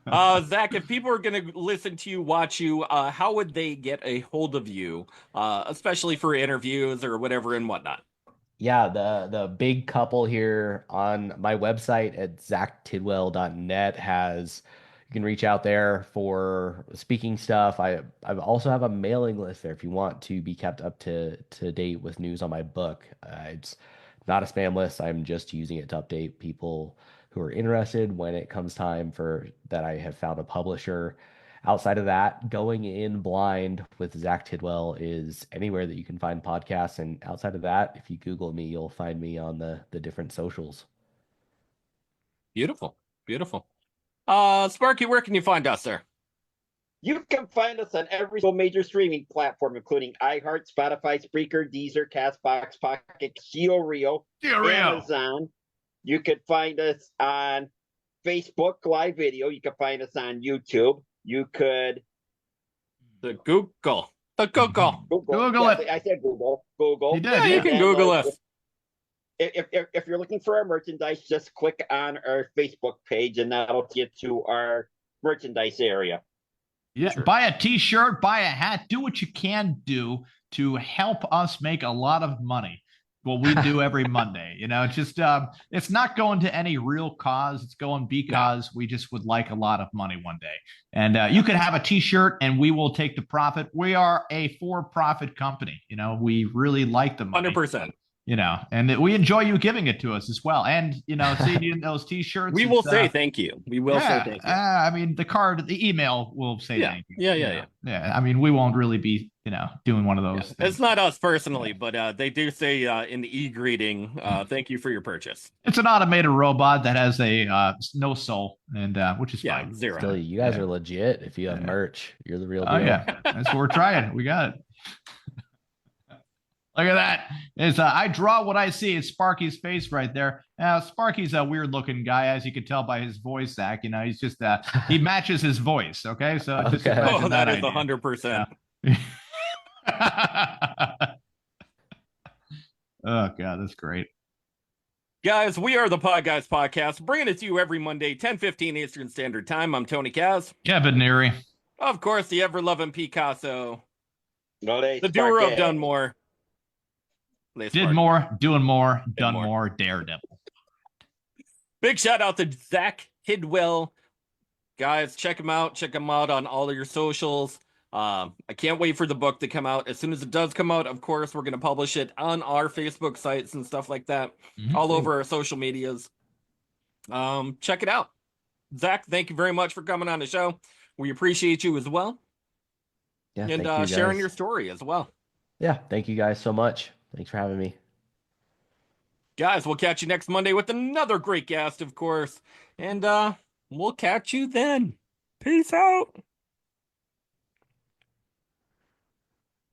Zach, if people are going to listen to you, watch you, how would they get a hold of you, especially for interviews or whatever and whatnot? Yeah, the big couple here on my website at zacktidwell.net has, you can reach out there for speaking stuff. I also have a mailing list there if you want to be kept up to date with news on my book. It's not a spam list. I'm just using it to update people who are interested when it comes time for that. I have found a publisher. Outside of that, Going In Blind with Zack Tidwell is anywhere that you can find podcasts. And outside of that, if you Google me, you'll find me on the different socials. Beautiful. Beautiful. Sparky, where can you find us, sir? You can find us on every major streaming platform, including iHeart, Spotify, Spreaker, Deezer, Castbox, Pocket, Rio, Amazon. You could find us on Facebook Live Video. You can find us on YouTube. You could Google it. I said Google. You did. Yeah, you can Google us. If you're looking for our merchandise, just click on our Facebook page, and that'll get to our merchandise area. Yeah, sure. Buy a t-shirt, buy a hat, do what you can do to help us make a lot of money. What we do every Monday, you know, just it's not going to any real cause. It's going because we just would like a lot of money one day. And you could have a t-shirt and we will take the profit. We are a for-profit company. You know, we really like the money. 100%. You know, and we enjoy you giving it to us as well. And, you know, seeing you in those t-shirts. We will say thank you. We will say thank you. I mean, the email will say thank you. Yeah. I mean, we won't really be, you know, doing one of those. It's not us personally, but they do say in the e-greeting, thank you for your purchase. It's an automated robot that has a no soul, and which is fine. Zero. Still, you guys are legit. If you have merch, you're the real deal. Oh, yeah. That's what we're trying. We got it. Look at that. It's I draw what I see. It's Sparky's face right there. Sparky's a weird looking guy, as you can tell by his voice, Zach. You know, he's just he matches his voice. Okay. So just imagine that is idea. 100%. Yeah. Oh God, that's great. Guys, we are the Podguyz Podcast, bringing it to you every Monday, 10:15 Eastern Standard Time. I'm Tony Kaz. Kevin Neary. Of course, the ever-loving Picasso. No, the doer of Done More. Did more, doing more, done more, Daredevil. Big shout out to Zack Tidwell. Guys, check him out. Check him out on all of your socials. I can't wait for the book to come out. As soon as it does come out, of course, we're going to publish it on our Facebook sites and stuff like that, all over our social medias. Check it out. Zach, thank you very much for coming on the show. We appreciate you as well. Yeah, and sharing your story as well. Yeah, thank you guys so much. Thanks for having me. Guys, we'll catch you next Monday with another great guest, of course. And we'll catch you then. Peace out.